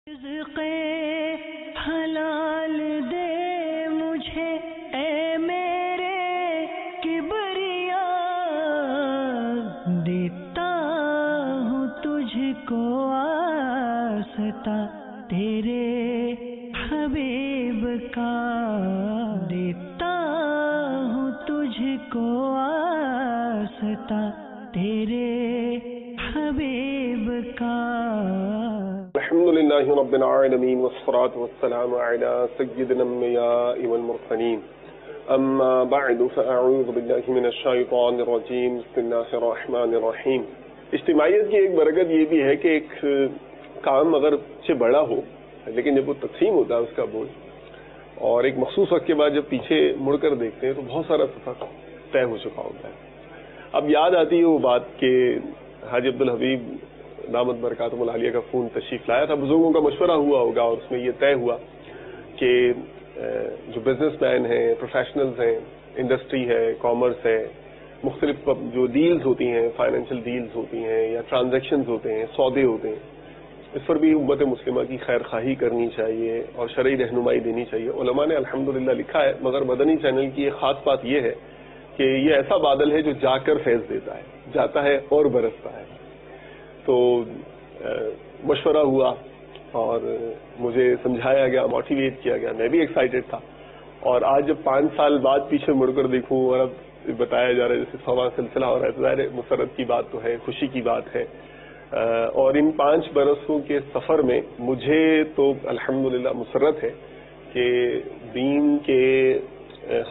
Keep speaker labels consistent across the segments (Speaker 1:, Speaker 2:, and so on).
Speaker 1: رزق حلال دے مجھے اے میرے کبریا، دیتا ہوں تجھ کو واسطہ تیرے حبیب کا، دیتا ہوں تجھ کو واسطہ تیرے حبیب کا۔
Speaker 2: الحمدللہ رب العالمین والصلاة والسلام علی سیدنا الانبیاء والمرسلین، اما بعد فاعوذ باللہ من الشیطان الرجیم، بسم اللہ الرحمن الرحیم۔ اجتماعیت کی ایک برکت یہ بھی ہے کہ ایک کام اگر سے بڑا ہو لیکن جب وہ تقسیم ہوتا ہے اس کا بوجھ، اور ایک مخصوص وقت کے بعد جب پیچھے مڑ کر دیکھتے ہیں تو بہت سارا سفر طے ہو چکا ہوتا ہے۔ اب یاد آتی ہے وہ بات کہ حاجی عبدالحبیب دامت برکاتہم العالیہ کا فون تشریف لایا تھا، بزرگوں کا مشورہ ہوا ہوگا اور اس میں یہ طے ہوا کہ جو بزنس مین ہیں، پروفیشنلز ہیں، انڈسٹری ہے، کامرس ہے، مختلف جو ڈیلز ہوتی ہیں، فائنینشیل ڈیلز ہوتی ہیں یا ٹرانزیکشنز ہوتے ہیں، سودے ہوتے ہیں، اس پر بھی امت مسلمہ کی خیر خواہی کرنی چاہیے اور شرعی رہنمائی دینی چاہیے۔ علماء نے الحمدللہ لکھا ہے، مگر مدنی چینل کی ایک خاص بات یہ ہے کہ یہ ایسا بادل ہے جو جا کر فیض دیتا ہے، جاتا ہے اور برستا ہے۔ تو مشورہ ہوا اور مجھے سمجھایا گیا، موٹیویٹ کیا گیا، میں بھی ایکسائٹیڈ تھا، اور آج جب 5 سال بعد پیچھے مڑ کر دیکھوں اور اب بتایا جا رہا ہے جیسے 100واں سلسلہ ہو رہا ہے، ظاہر مسرت کی بات تو ہے، خوشی کی بات ہے، اور ان 5 برسوں کے سفر میں مجھے تو الحمدللہ مسرت ہے کہ دین کے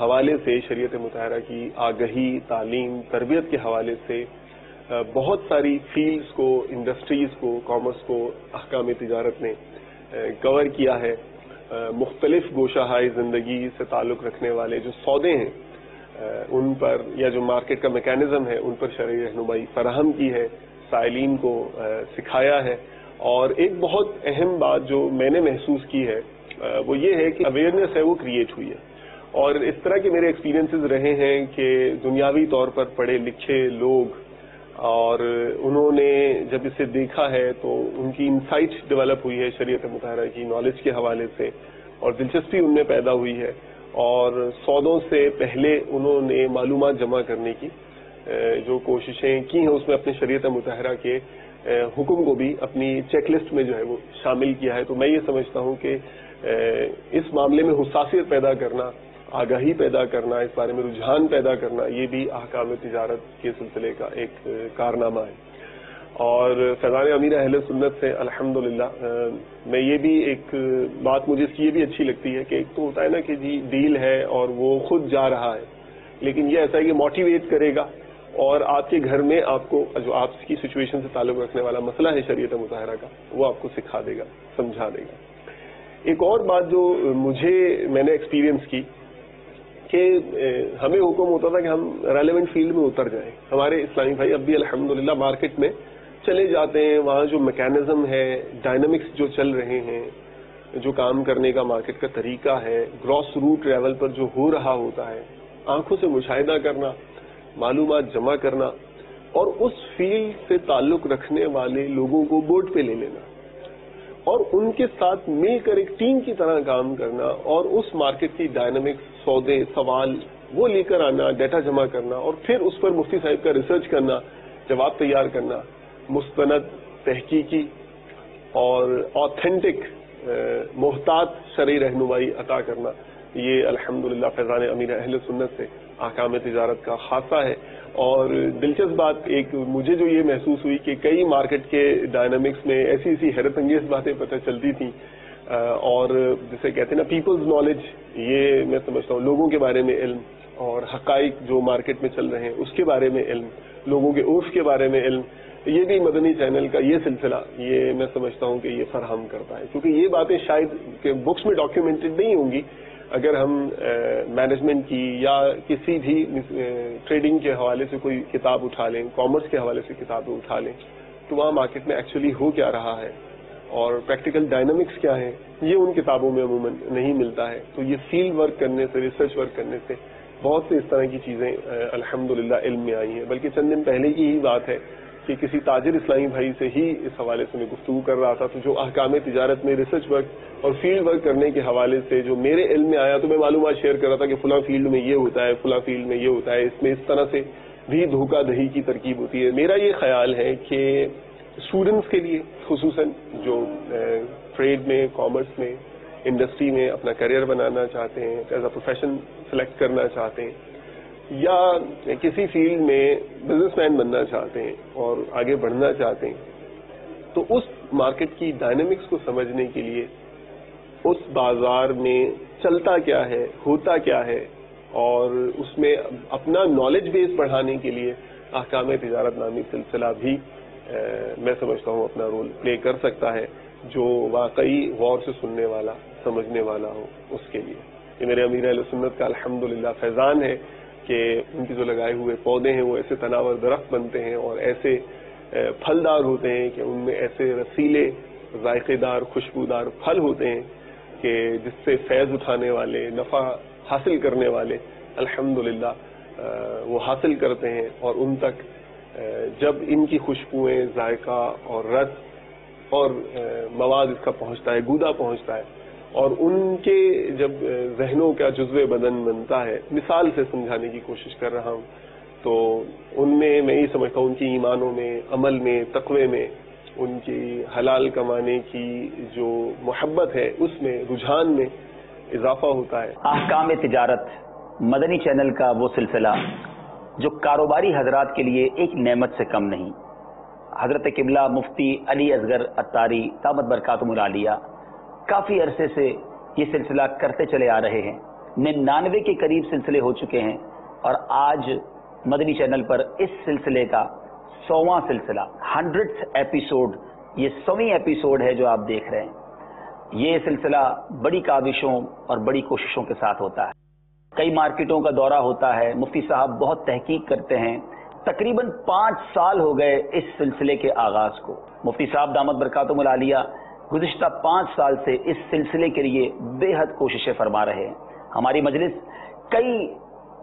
Speaker 2: حوالے سے، شریعت مطہرہ کی آگہی، تعلیم، تربیت کے حوالے سے بہت ساری فیلڈز کو، انڈسٹریز کو، کامرس کو احکام تجارت نے کور کیا ہے۔ مختلف گوشہائے زندگی سے تعلق رکھنے والے جو سودے ہیں ان پر، یا جو مارکیٹ کا میکینزم ہے ان پر شرعی رہنمائی فراہم کی ہے، سائلین کو سکھایا ہے۔ اور ایک بہت اہم بات جو میں نے محسوس کی ہے وہ یہ ہے کہ اویئرنیس ہے وہ کریٹ ہوئی ہے، اور اس طرح کے میرے ایکسپیرینسز رہے ہیں کہ دنیاوی طور پر پڑھے لکھے لوگ، اور انہوں نے جب اسے دیکھا ہے تو ان کی انسائٹ ڈیولپ ہوئی ہے شریعت مطہرہ کی نالج کے حوالے سے، اور دلچسپی ان میں پیدا ہوئی ہے، اور سودوں سے پہلے انہوں نے معلومات جمع کرنے کی جو کوششیں کی ہیں اس میں اپنے شریعت مطہرہ کے حکم کو بھی اپنی چیک لسٹ میں جو ہے وہ شامل کیا ہے۔ تو میں یہ سمجھتا ہوں کہ اس معاملے میں حساسیت پیدا کرنا، آگاہی پیدا کرنا، اس بارے میں رجحان پیدا کرنا، یہ بھی احکام تجارت کے سلسلے کا ایک کارنامہ ہے۔ اور فیضان امیر اہل سنت سے الحمدللہ میں یہ بھی ایک بات مجھے اس کی یہ بھی اچھی لگتی ہے کہ ایک تو ہوتا ہے نا کہ جی ڈیل ہے اور وہ خود جا رہا ہے، لیکن یہ ایسا ہے کہ موٹیویٹ کرے گا اور آپ کے گھر میں آپ کو جو آپ کی سچویشن سے تعلق رکھنے والا مسئلہ ہے شریعت مطہرہ کا، وہ آپ کو سکھا دے گا، سمجھا دے گا۔ ایک اور بات جو میں نے ایکسپیرینس کی کہ ہمیں حکم ہوتا تھا کہ ہم ریلیونٹ فیلڈ میں اتر جائیں۔ ہمارے اسلامی بھائی اب بھی الحمدللہ مارکیٹ میں چلے جاتے ہیں، وہاں جو میکینزم ہے، ڈائنامکس جو چل رہے ہیں، جو کام کرنے کا مارکیٹ کا طریقہ ہے، گراس روٹ لیول پر جو ہو رہا ہوتا ہے، آنکھوں سے مشاہدہ کرنا، معلومات جمع کرنا، اور اس فیلڈ سے تعلق رکھنے والے لوگوں کو بورڈ پہ لے لینا اور ان کے ساتھ مل کر ایک ٹیم کی طرح کام کرنا، اور اس مارکیٹ کی ڈائنامکس، سودے، سوال وہ لے کر آنا، ڈیٹا جمع کرنا، اور پھر اس پر مفتی صاحب کا ریسرچ کرنا، جواب تیار کرنا، مستند، تحقیقی اور آتھینٹک محتاط شرعی رہنمائی عطا کرنا، یہ الحمدللہ فیضان امیر اہل سنت سے احکام تجارت کا خاصہ ہے۔ اور دلچسپ بات ایک مجھے جو یہ محسوس ہوئی کہ کئی مارکیٹ کے ڈائنامکس میں ایسی حیرت انگیز باتیں پتہ چلتی تھیں، اور جسے کہتے ہیں نا پیپلز نالج، یہ میں سمجھتا ہوں لوگوں کے بارے میں علم، اور حقائق جو مارکیٹ میں چل رہے ہیں اس کے بارے میں علم، لوگوں کے عرف کے بارے میں علم، یہ بھی مدنی چینل کا یہ سلسلہ یہ میں سمجھتا ہوں کہ یہ فراہم کرتا ہے، کیونکہ یہ باتیں شاید کہ بکس میں ڈاکیومنٹڈ نہیں ہوں گی۔ اگر ہم مینجمنٹ کی یا کسی بھی ٹریڈنگ کے حوالے سے کوئی کتاب اٹھا لیں، کامرس کے حوالے سے کتابیں اٹھا لیں، تو وہاں مارکیٹ میں ایکچولی ہو کیا رہا ہے اور پریکٹیکل ڈائنامکس کیا ہے، یہ ان کتابوں میں عموماً نہیں ملتا ہے۔ تو یہ فیلڈ ورک کرنے سے، ریسرچ ورک کرنے سے بہت سے اس طرح کی چیزیں الحمدللہ علم میں آئی ہیں۔ بلکہ چند دن پہلے کی ہی بات ہے کہ کسی تاجر اسلامی بھائی سے ہی اس حوالے سے میں گفتگو کر رہا تھا، تو جو احکام تجارت میں ریسرچ ورک اور فیلڈ ورک کرنے کے حوالے سے جو میرے علم میں آیا، تو میں معلومات شیئر کر رہا تھا کہ فلاں فیلڈ میں یہ ہوتا ہے، فلاں فیلڈ میں یہ ہوتا ہے، اس میں اس طرح سے بھی دھوکہ دہی کی ترکیب ہوتی ہے۔ میرا یہ خیال ہے کہ اسٹوڈنٹس کے لیے خصوصاً جو ٹریڈ میں، کامرس میں، انڈسٹری میں اپنا کیریئر بنانا چاہتے ہیں، ایز اے پروفیشن سلیکٹ کرنا چاہتے ہیں، یا کسی فیلڈ میں بزنس مین بننا چاہتے ہیں اور آگے بڑھنا چاہتے ہیں، تو اس مارکیٹ کی ڈائنامکس کو سمجھنے کے لیے، اس بازار میں چلتا کیا ہے، ہوتا کیا ہے، اور اس میں اپنا نالج بیس بڑھانے کے لیے احکام تجارت نامی سلسلہ بھی میں سمجھتا ہوں اپنا رول پلے کر سکتا ہے، جو واقعی غور سے سننے والا، سمجھنے والا ہو اس کے لیے۔ یہ میرے امیر اہل سنت کا الحمدللہ فیضان ہے کہ ان کے جو لگائے ہوئے پودے ہیں وہ ایسے تناور درخت بنتے ہیں اور ایسے پھلدار ہوتے ہیں کہ ان میں ایسے رسیلے، ذائقے دار، خوشبودار پھل ہوتے ہیں کہ جس سے فیض اٹھانے والے، نفع حاصل کرنے والے الحمدللہ وہ حاصل کرتے ہیں، اور ان تک جب ان کی خوشبوئیں، ذائقہ اور رس اور مواد اس کا پہنچتا ہے، گودا پہنچتا ہے، اور ان کے جب ذہنوں کا جزو بدن بنتا ہے، مثال سے سمجھانے کی کوشش کر رہا ہوں، تو ان میں میں یہ سمجھتا ہوں ان کی ایمانوں میں، عمل میں، تقوی میں، ان کی حلال کمانے کی جو محبت ہے اس میں، رجحان میں اضافہ ہوتا ہے۔
Speaker 3: احکام تجارت مدنی چینل کا وہ سلسلہ جو کاروباری حضرات کے لیے ایک نعمت سے کم نہیں۔ حضرت قبلہ مفتی علی اصغر عطاری دامت برکاتہم العالیہ کافی عرصے سے یہ سلسلہ کرتے چلے آ رہے ہیں، 99 کے قریب سلسلے ہو چکے ہیں، اور آج مدنی چینل پر اس سلسلے کا 100واں سلسلہ، 100th ایپیسوڈ، یہ 100ویں ایپیسوڈ ہے جو آپ دیکھ رہے ہیں۔ یہ سلسلہ بڑی کاوشوں اور بڑی کوششوں کے ساتھ ہوتا ہے، کئی مارکیٹوں کا دورہ ہوتا ہے، مفتی صاحب بہت تحقیق کرتے ہیں۔ تقریباً 5 سال ہو گئے اس سلسلے کے آغاز کو۔ مفتی صاحب دامت برکاتہم العالیہ گزشتہ 5 سال سے اس سلسلے کے لیے بے حد کوششیں فرما رہے ہیں۔ ہماری مجلس کئی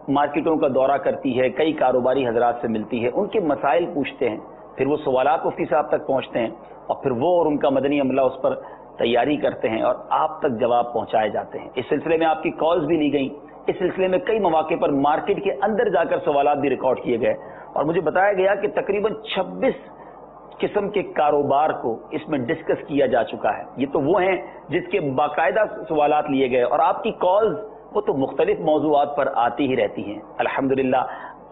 Speaker 3: مارکیٹوں کا دورہ کرتی ہے، کئی کاروباری حضرات سے ملتی ہے، ان کے مسائل پوچھتے ہیں، پھر وہ سوالات مفتی صاحب تک پہنچتے ہیں، اور پھر وہ اور ان کا مدنی عملہ اس پر تیاری کرتے ہیں اور آپ تک جواب پہنچائے جاتے ہیں۔ اس سلسلے میں آپ کی کالز بھی لی گئیں، اس سلسلے میں کئی مواقع پر مارکیٹ کے اندر جا کر سوالات بھی ریکارڈ کیے گئے، اور مجھے بتایا گیا کہ تقریباً 26 قسم کے کاروبار کو اس میں ڈسکس کیا جا چکا ہے۔ یہ تو وہ ہیں جس کے باقاعدہ سوالات لیے گئے، اور آپ کی کالز وہ تو مختلف موضوعات پر آتی ہی رہتی ہیں۔ الحمدللہ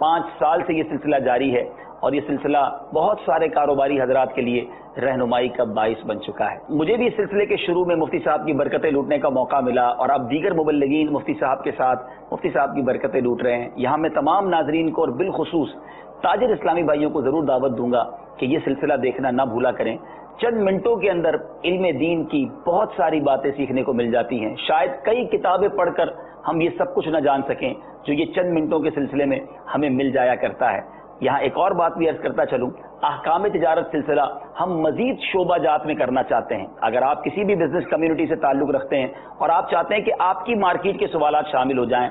Speaker 3: 5 سال سے یہ سلسلہ جاری ہے، اور یہ سلسلہ بہت سارے کاروباری حضرات کے لیے رہنمائی کا باعث بن چکا ہے۔ مجھے بھی اس سلسلے کے شروع میں مفتی صاحب کی برکتیں لوٹنے کا موقع ملا، اور اب دیگر مبلغین مفتی صاحب کے ساتھ مفتی صاحب کی برکتیں لوٹ رہے ہیں۔ یہاں میں تمام ناظرین کو اور بالخصوص تاجر اسلامی بھائیوں کو ضرور دعوت دوں گا کہ یہ سلسلہ دیکھنا نہ بھولا کریں۔ چند منٹوں کے اندر علم دین کی بہت ساری باتیں سیکھنے کو مل جاتی ہیں، شاید کئی کتابیں پڑھ کر ہم یہ سب کچھ نہ جان سکیں جو یہ چند منٹوں کے سلسلے میں ہمیں مل جایا کرتا ہے۔ یہاں ایک اور بات بھی عرض کرتا چلوں، احکام تجارت سلسلہ ہم مزید شعبہ جات میں کرنا چاہتے ہیں۔ اگر آپ کسی بھی بزنس کمیونٹی سے تعلق رکھتے ہیں اور آپ چاہتے ہیں کہ آپ کی مارکیٹ کے سوالات شامل ہو جائیں،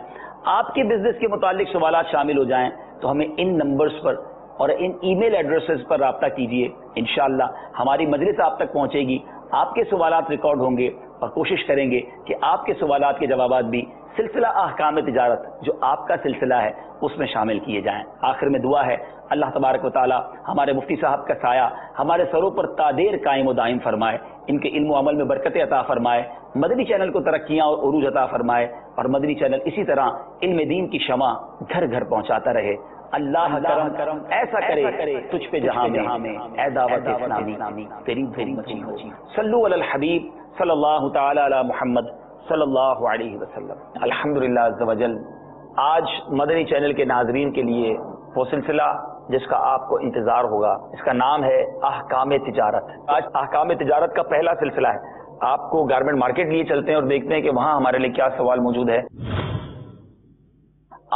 Speaker 3: آپ کے بزنس کے متعلق سوالات شامل ہو جائیں، تو ہمیں ان نمبرز پر اور ان ای میل ایڈریسز پر رابطہ کیجئے۔ انشاءاللہ ہماری مجلس آپ تک پہنچے گی، آپ کے سوالات ریکارڈ ہوں گے، اور کوشش کریں گے کہ آپ کے سوالات کے جوابات بھی سلسلہ احکام تجارت جو آپ کا سلسلہ ہے اس میں شامل کیے جائیں۔ آخر میں دعا ہے اللہ تبارک و تعالی ہمارے مفتی صاحب کا سایہ ہمارے سروں پر تادیر قائم و دائم فرمائے، ان کے علم و عمل میں برکتیں عطا فرمائے، مدنی چینل کو ترقیاں اور عروج عطا فرمائے، اور مدنی چینل اسی طرح علم دین کی شمع گھر گھر پہنچاتا رہے۔ اللہ کرم ایسا کرے تجھ پہ جہاں میں اے دعوت اسلامی تیری دھوم مچی ہو۔ صلو علی الحبیب صلی اللہ تعالی علی محمد صلی اللہ علیہ وسلم۔ الحمدللہ عز و جل آج مدنی چینل کے ناظرین کے لیے وہ سلسلہ جس کا آپ کو انتظار ہوگا، اس کا نام ہے احکام تجارت۔ آج احکام تجارت کا پہلا سلسلہ ہے۔ آپ کو گارمنٹ مارکیٹ لیے چلتے ہیں اور دیکھتے ہیں کہ وہاں ہمارے لیے کیا سوال موجود ہے۔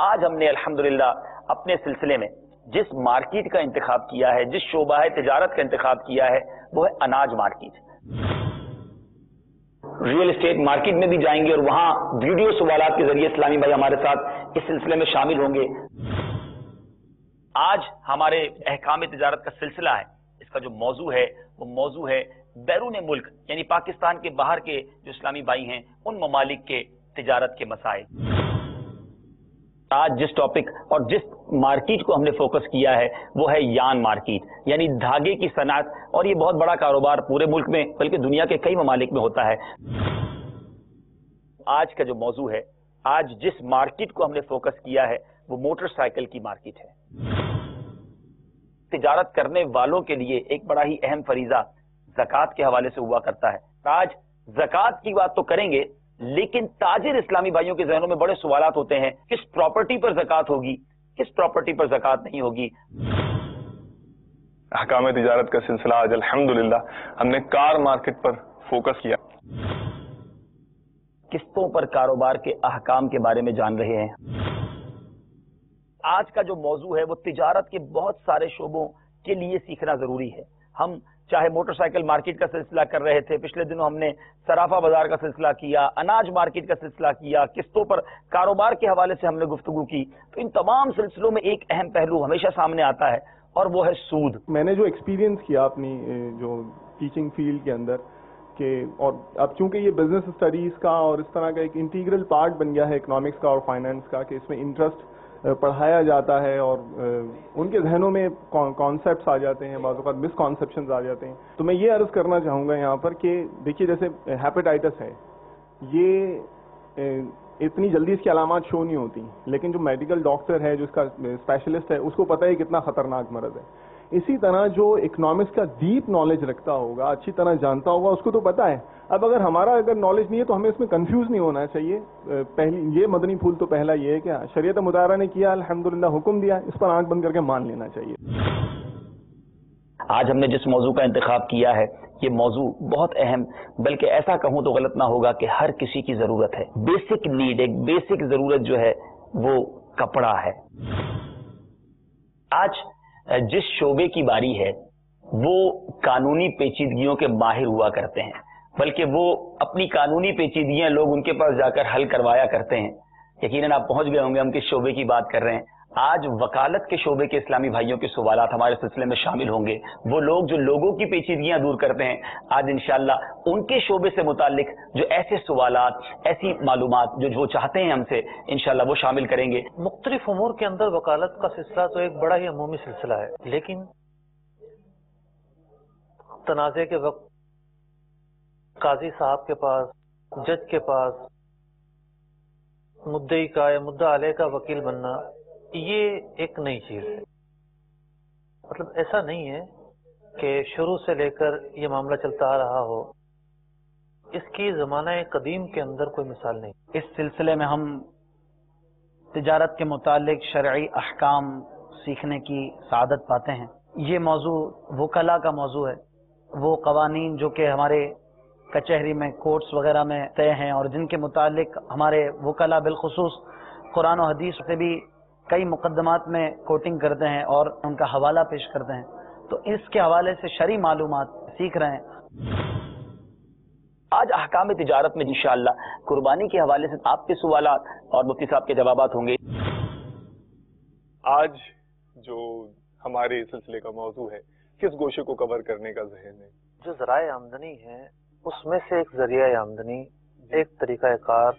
Speaker 3: آج ہم نے الحمدللہ اپنے سلسلے میں جس مارکیٹ کا انتخاب کیا ہے، جس شعبہ تجارت کا انتخاب کیا ہے، وہ ہے اناج مارکیٹ۔ ریئل اسٹیٹ مارکیٹ میں بھی جائیں گے اور وہاں ویڈیو سوالات کے ذریعے اسلامی بھائی ہمارے ساتھ اس سلسلے میں شامل ہوں گے۔ آج ہمارے احکام تجارت کا سلسلہ ہے، اس کا جو موضوع ہے وہ موضوع ہے بیرون ملک، یعنی پاکستان کے باہر کے جو اسلامی بھائی ہیں ان ممالک کے تجارت کے مسائل۔ آج جس ٹاپک اور جس مارکیٹ کو ہم نے فوکس کیا ہے وہ ہے یان مارکیٹ، یعنی دھاگے کی صنعت، اور یہ بہت بڑا کاروبار پورے ملک میں بلکہ دنیا کے کئی ممالک میں ہوتا ہے۔ آج کا جو موضوع ہے، آج جس مارکیٹ کو ہم نے فوکس کیا ہے وہ موٹر سائیکل کی مارکیٹ ہے۔ تجارت کرنے والوں کے لیے ایک بڑا ہی اہم فریضہ زکوٰۃ کے حوالے سے ہوا کرتا ہے۔ آج زکوٰۃ کی بات تو کریں گے، لیکن تاجر اسلامی بھائیوں کے ذہنوں میں بڑے سوالات ہوتے ہیں، کس پراپرٹی پر زکوٰۃ ہوگی، کس پراپرٹی پر زکوٰۃ نہیں ہوگی۔
Speaker 2: احکام تجارت کا سلسلہ آج الحمدللہ ہم نے کار مارکیٹ پر فوکس کیا۔
Speaker 3: قسطوں پر کاروبار کے احکام کے بارے میں جان رہے ہیں۔ آج کا جو موضوع ہے وہ تجارت کے بہت سارے شعبوں کے لیے سیکھنا ضروری ہے۔ ہم چاہے موٹر سائیکل مارکیٹ کا سلسلہ کر رہے تھے، پچھلے دنوں ہم نے صرافہ بازار کا سلسلہ کیا، اناج مارکیٹ کا سلسلہ کیا، قسطوں پر کاروبار کے حوالے سے ہم نے گفتگو کی، تو ان تمام سلسلوں میں ایک اہم پہلو ہمیشہ سامنے آتا ہے اور وہ ہے سود۔
Speaker 4: میں نے جو ایکسپیرینس کیا اپنی جو ٹیچنگ فیلڈ کے اندر کہ، اور اب چونکہ یہ بزنس اسٹڈیز کا اور اس طرح کا ایک انٹیگرل پارٹ بن گیا ہے اکنامکس کا اور فائنانس کا، کہ اس میں انٹرسٹ پڑھایا جاتا ہے اور ان کے ذہنوں میں کانسیپٹس آ جاتے ہیں، بعض اوقات مس کانسیپشنز آ جاتے ہیں۔ تو میں یہ عرض کرنا چاہوں گا یہاں پر کہ دیکھیے، جیسے ہیپیٹائٹس ہے، یہ اتنی جلدی اس کی علامات شو نہیں ہوتی، لیکن جو میڈیکل ڈاکٹر ہے، جو اس کا اسپیشلسٹ ہے، اس کو پتہ ہے کتنا خطرناک مرض ہے۔ اسی طرح جو اکنامکس کا ڈیپ نالج رکھتا ہوگا، اچھی طرح جانتا ہوگا، اس کو تو پتہ ہے۔ اب اگر ہمارا نالج نہیں ہے تو ہمیں اس میں کنفیوز نہیں ہونا چاہیے۔ پہلی یہ مدنی پھول تو پہلا یہ ہے کہ شریعت مطالعہ نے کیا، الحمدللہ حکم دیا، اس پر آنکھ بند کر کے مان لینا چاہیے۔
Speaker 3: آج ہم نے جس موضوع کا انتخاب کیا ہے یہ موضوع بہت اہم، بلکہ ایسا کہوں تو غلط نہ ہوگا کہ ہر کسی کی ضرورت ہے۔ بیسک نیڈ، ایک بیسک ضرورت جو ہے وہ کپڑا ہے۔ آج جس شعبے کی باری ہے وہ قانونی پیچیدگیوں کے ماہر ہوا کرتے ہیں، بلکہ وہ اپنی قانونی پیچیدگیاں لوگ ان کے پاس جا کر حل کروایا کرتے ہیں۔ یقیناً آپ پہنچ گئے ہوں گے ہم کس شعبے کی بات کر رہے ہیں۔ آج وکالت کے شعبے کے اسلامی بھائیوں کے سوالات ہمارے سلسلے میں شامل ہوں گے، وہ لوگ جو لوگوں کی پیچیدگیاں دور کرتے ہیں۔ آج انشاءاللہ ان کے شعبے سے متعلق جو ایسے سوالات، ایسی معلومات جو وہ چاہتے ہیں ہم سے، انشاءاللہ وہ شامل کریں گے۔
Speaker 5: مختلف امور کے اندر وکالت کا سلسلہ تو ایک بڑا ہی عمومی سلسلہ ہے، لیکن تنازع کے وقت قاضی صاحب کے پاس، جج کے پاس مدعی کا یا مدعا علیہ کا وکیل بننا یہ ایک نئی چیز ہے۔ مطلب ایسا نہیں ہے کہ شروع سے لے کر یہ معاملہ چلتا آ رہا ہو، اس کی زمانہ قدیم کے اندر کوئی مثال نہیں۔
Speaker 1: اس سلسلے میں ہم تجارت کے متعلق شرعی احکام سیکھنے کی سعادت پاتے ہیں۔ یہ موضوع وکلا کا موضوع ہے، وہ قوانین جو کہ ہمارے کچہری میں، کورٹس وغیرہ میں طے ہیں اور جن کے متعلق ہمارے وکلا بالخصوص قرآن و حدیث سے بھی کئی مقدمات میں کوٹنگ کرتے ہیں اور ان کا حوالہ پیش کرتے ہیں، تو اس کے حوالے سے شرعی معلومات سیکھ رہے ہیں۔
Speaker 3: آج احکام تجارت میں انشاءاللہ قربانی کے حوالے سے آپ کے سوالات اور مفتی صاحب کے جوابات ہوں گے۔
Speaker 2: آج جو ہمارے سلسلے کا موضوع ہے، کس گوشے کو کور کرنے کا ذہن ہے؟
Speaker 5: جو ذرائع آمدنی ہے اس میں سے ایک ذریعہ آمدنی، ایک طریقہ کار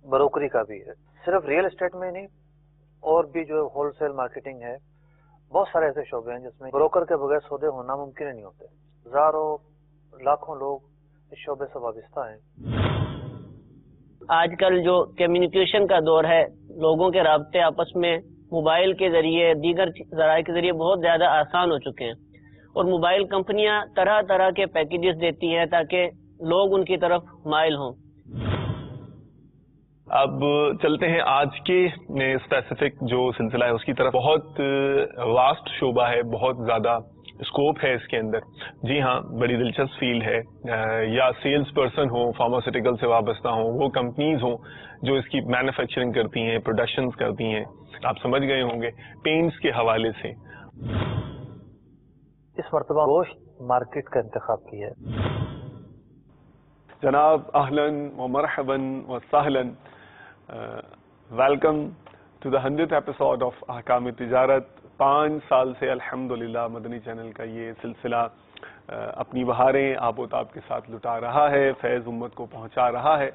Speaker 5: بروکری کا بھی ہے۔ صرف ریئل اسٹیٹ میں نہیں، اور بھی جو ہول سیل مارکیٹنگ ہے، بہت سارے ایسے شعبے ہیں جس میں بروکر کے بغیر سودے ہونا ممکن ہی نہیں ہوتے۔ ہزاروں لاکھوں لوگ اس شعبے سے وابستہ ہیں۔
Speaker 6: آج کل جو کمیونیکیشن کا دور ہے، لوگوں کے رابطے آپس میں موبائل کے ذریعے، دیگر ذرائع کے ذریعے بہت زیادہ آسان ہو چکے ہیں، اور موبائل کمپنیاں طرح طرح کے پیکیجز دیتی ہیں تاکہ لوگ ان کی طرف مائل ہوں۔
Speaker 2: اب چلتے ہیں آج کے اسپیسیفک جو سلسلہ ہے اس کی طرف۔ بہت واسٹ شعبہ ہے، بہت زیادہ اسکوپ ہے اس کے اندر۔ جی ہاں، بڑی دلچسپ فیلڈ ہے۔ یا سیلز پرسن ہوں، فارماسیوٹیکل سے وابستہ ہوں، وہ کمپنیز ہوں جو اس کی مینوفیکچرنگ کرتی ہیں، پروڈکشنز کرتی ہیں، آپ سمجھ گئے ہوں گے، پینٹس کے حوالے سے۔
Speaker 5: اس مرتبہ گوشت مارکیٹ کا انتخاب کیا ہے۔
Speaker 2: جناب اہلاً و مرحباً و سہلاً، welcome to the 100th episode of احکام تجارت. 5 سال سے الحمدللہ مدنی چینل کا یہ سلسلہ اپنی بہاریں آب و تاب کے ساتھ لٹا رہا ہے، فیض امت کو پہنچا رہا ہے،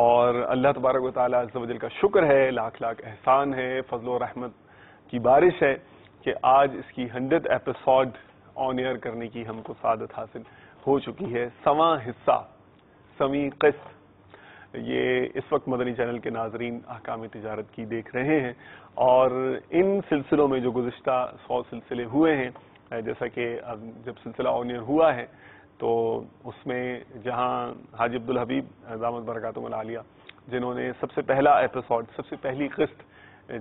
Speaker 2: اور اللہ تبارک و تعالیٰ عز و جل کا شکر ہے، لاکھ لاکھ احسان ہے، فضل و رحمت کی بارش ہے کہ آج اس کی 100th ایپیسوڈ آن ایئر کرنے کی ہم کو سعادت حاصل ہو چکی ہے. 100واں حصہ، 100ویں قسط یہ اس وقت مدنی چینل کے ناظرین احکام تجارت کی دیکھ رہے ہیں. اور ان سلسلوں میں جو گزشتہ 100 سلسلے ہوئے ہیں، جیسا کہ جب سلسلہ آن ایئر ہوا ہے تو اس میں جہاں حاجی عبدالحبیب دامت برکاتہم العالیہ جنہوں نے سب سے پہلا ایپیسوڈ، سب سے پہلی قسط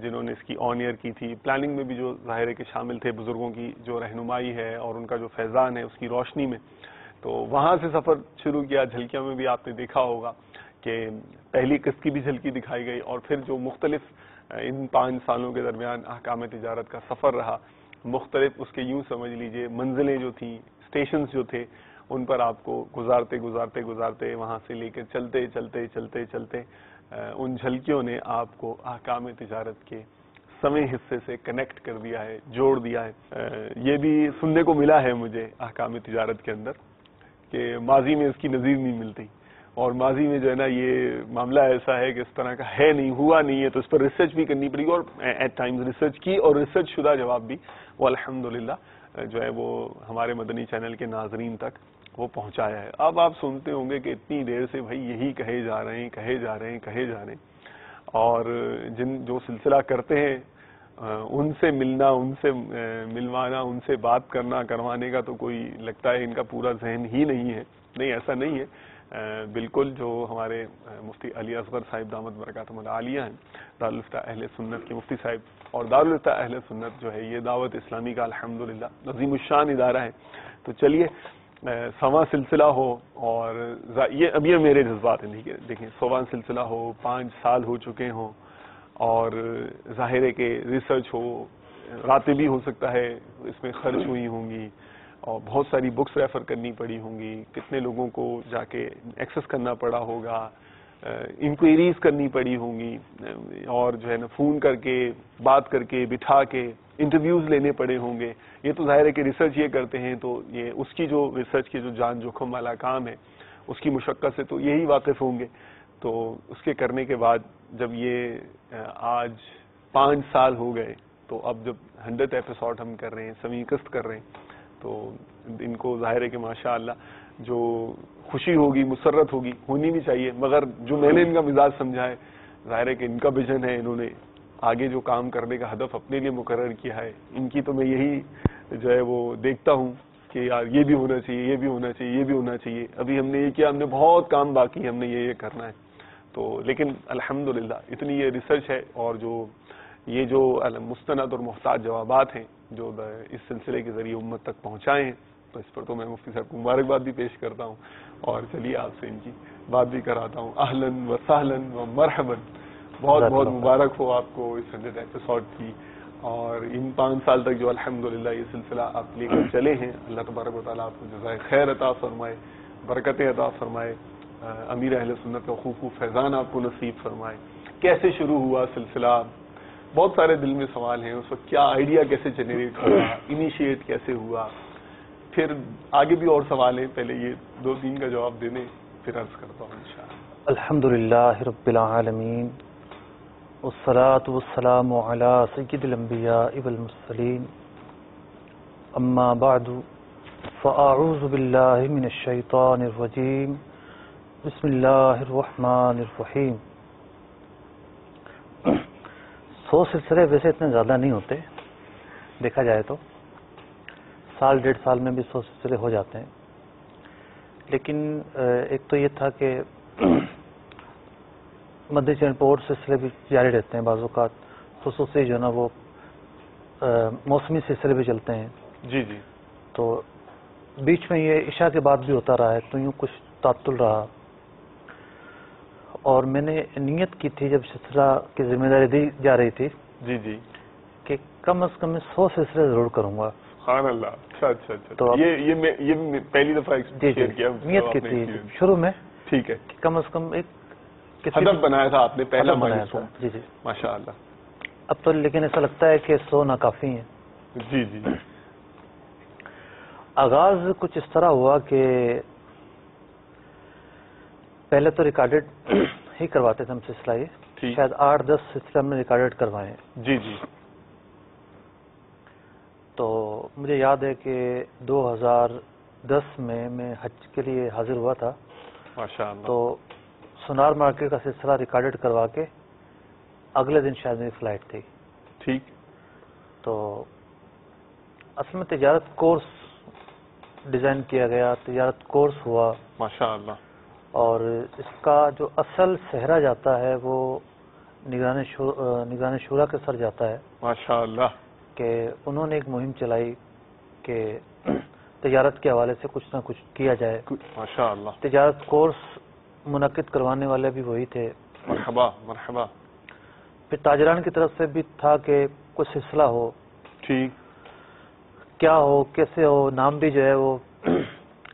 Speaker 2: جنہوں نے اس کی آن ایئر کی تھی، پلاننگ میں بھی جو ظاہر ہے کہ شامل تھے، بزرگوں کی جو رہنمائی ہے اور ان کا جو فیضان ہے اس کی روشنی میں، تو وہاں سے سفر شروع کیا. جھلکیاں میں بھی آپ نے دیکھا ہوگا کہ پہلی قسط کی بھی جھلکی دکھائی گئی، اور پھر جو مختلف ان 5 سالوں کے درمیان احکام تجارت کا سفر رہا، مختلف اس کے یوں سمجھ لیجئے منزلیں جو تھیں، اسٹیشنز جو تھے، ان پر آپ کو گزارتے وہاں سے لے کے چلتے ان جھلکیوں نے آپ کو احکام تجارت کے 100ویں حصے سے کنیکٹ کر دیا ہے، جوڑ دیا ہے. یہ بھی سننے کو ملا ہے مجھے احکام تجارت کے اندر کہ ماضی میں اس کی نظیر نہیں ملتی، اور ماضی میں جو ہے نا یہ معاملہ ایسا ہے کہ اس طرح کا ہے نہیں، ہوا نہیں ہے، تو اس پر ریسرچ بھی کرنی پڑی، اور ایٹ ٹائمز ریسرچ کی اور ریسرچ شدہ جواب بھی وہ الحمدللہ جو ہے وہ ہمارے مدنی چینل کے ناظرین تک وہ پہنچایا ہے. اب آپ سنتے ہوں گے کہ اتنی دیر سے بھائی یہی کہے جا رہے ہیں، اور جو سلسلہ کرتے ہیں ان سے ملنا، ان سے ملوانا، ان سے بات کروانے کا تو کوئی لگتا ہے ان کا پورا ذہن ہی نہیں ہے. نہیں، ایسا نہیں ہے. بالکل جو ہمارے مفتی علی اصغر صاحب دامت برکاتہم العالیہ ہیں، دارالفتہ اہل سنت کے مفتی صاحب، اور دارالفتہ اہل سنت جو ہے یہ دعوت اسلامی کا الحمدللہ عظیم الشان ادارہ ہے. تو چلیے 100واں سلسلہ ہو، اور یہ میرے جذبات ہیں. دیکھیں 100واں سلسلہ ہو، 5 سال ہو چکے ہوں، اور ظاہر ہے کہ ریسرچ ہو، راتیں بھی ہو سکتا ہے اس میں خرچ ہوئی ہوں گی، اور بہت ساری بکس ریفر کرنی پڑی ہوں گی، کتنے لوگوں کو جا کے ایکسس کرنا پڑا ہوگا، انکوائریز کرنی پڑی ہوں گی، اور جو ہے نا فون کر کے، بات کر کے، بٹھا کے انٹرویوز لینے پڑے ہوں گے. یہ تو ظاہر ہے کہ ریسرچ یہ کرتے ہیں تو یہ اس کی جو ریسرچ کی جو جان جوخم والا کام ہے اس کی مشقت سے تو یہی واقف ہوں گے. تو اس کے کرنے کے بعد جب یہ آج 5 سال ہو گئے، تو اب جب 100th ایپیسوڈ ہم کر رہے ہیں، 100ویں قسط کر رہے ہیں، تو ان کو ظاہر ہے کہ ماشاءاللہ جو خوشی ہوگی، مسرت ہوگی، ہونی بھی چاہیے. مگر جو میں نے ان کا مزاج سمجھا ہے، ظاہر ہے کہ ان کا ویژن ہے، انہوں نے آگے جو کام کرنے کا ہدف اپنے لیے مقرر کیا ہے، ان کی تو میں یہی جو ہے وہ دیکھتا ہوں کہ یار یہ بھی ہونا چاہیے، یہ بھی ہونا چاہیے، یہ بھی ہونا چاہیے. ابھی ہم نے یہ کیا، ہم نے بہت کام باقی ہے، ہم نے یہ کرنا ہے. تو لیکن الحمدللہ اتنی یہ ریسرچ ہے، اور یہ جو مستند اور محتاط جوابات ہیں جو اس سلسلے کے ذریعے امت تک پہنچائے ہیں، تو اس پر تو میں مفتی صاحب کو مبارکباد بھی پیش کرتا ہوں. اور چلیے آپ سے ان کی بات بھی کراتا ہوں. اہلاً و سہلاً و مرحباً، بہت بہت مبارک ہو آپ کو اس 100th ایپیسوڈ کی، اور ان 5 سال تک جو الحمدللہ یہ سلسلہ آپ لے کر چلے ہیں. اللہ تبارک و تعالیٰ آپ کو جزائے خیر عطا فرمائے، برکتیں عطا فرمائے، امیر اہل سنت کا خوب فیضان آپ کو نصیب فرمائے. کیسے شروع ہوا سلسلہ؟ بہت سارے دل میں سوال ہیں. اس وقت کیا آئیڈیا کیسے جنریٹ ہوا، انیشیٹ کیسے ہوا؟ پھر آگے بھی اور سوال ہیں، پہلے یہ 2-3 کا جواب دینے پھر عرض کرتا ہوں انشاءاللہ.
Speaker 5: الحمدللہ رب العالمین، والصلاة والسلام علی سید الانبیاء والمرسلین، اما بعد فاعوذ باللہ من الشیطان الرجیم، بسم اللہ الرحمن الرحیم. 100 سلسلے ویسے اتنے زیادہ نہیں ہوتے، دیکھا جائے تو 1.5 سال میں بھی 100 سلسلے ہو جاتے ہیں. لیکن ایک تو یہ تھا کہ مدنی چینل پر اور سلسلے بھی جاری رہتے ہیں، بعض اوقات خصوصی جو ہے نا وہ موسمی سلسلے بھی چلتے ہیں.
Speaker 2: جی جی.
Speaker 5: تو بیچ میں یہ عشاء کے بعد بھی ہوتا رہا ہے، تو یوں کچھ تعطل رہا. اور میں نے نیت کی تھی جب سلسلہ کی ذمہ داری دی جا رہی تھی،
Speaker 2: جی جی،
Speaker 5: کہ کم از کم 100 سلسلے ضرور کروں گا.
Speaker 2: سبحان اللہ. اچھا. تو یہ پہلی دفعہ شیئر کیا،
Speaker 5: نیت کی تھی شروع میں.
Speaker 2: ٹھیک ہے.
Speaker 5: کم از کم ایک
Speaker 2: ہدف بنایا تھا آپ نے، پہلا
Speaker 5: بنایا تھا. جی جی،
Speaker 2: ماشاء اللہ.
Speaker 5: اب تو لیکن ایسا لگتا ہے کہ 100 ناکافی ہیں.
Speaker 2: جی جی.
Speaker 5: آغاز کچھ اس طرح ہوا کہ پہلے تو ریکارڈڈ ہی کرواتے تھے ہم سلسلہ, یہ شاید 8-10 سلسلے ہم نے ریکارڈڈ کروائے ہیں.
Speaker 2: جی جی.
Speaker 5: تو مجھے یاد ہے کہ 2010 میں حج کے لیے حاضر ہوا تھا.
Speaker 2: ماشاء اللہ.
Speaker 5: تو سونار مارکیٹ کا سلسلہ ریکارڈڈ کروا کے اگلے دن شاید میری فلائٹ تھی.
Speaker 2: ٹھیک.
Speaker 5: تو اصل میں تجارت کورس ڈیزائن کیا گیا, تجارت کورس ہوا.
Speaker 2: ماشاء اللہ.
Speaker 5: اور اس کا جو اصل صحرا جاتا ہے وہ نگران شورا کے سر جاتا ہے.
Speaker 2: ماشاء اللہ.
Speaker 5: کہ انہوں نے ایک مہم چلائی کہ تجارت کے حوالے سے کچھ نہ کچھ کیا جائے.
Speaker 2: ماشاء اللہ.
Speaker 5: تجارت کورس منعقد کروانے والے بھی وہی تھے.
Speaker 2: مرحبا مرحبا.
Speaker 5: پھر تاجران کی طرف سے بھی تھا کہ کچھ سلسلہ ہو.
Speaker 2: ٹھیک.
Speaker 5: کیا ہو, کیسے ہو, نام بھی جو ہے وہ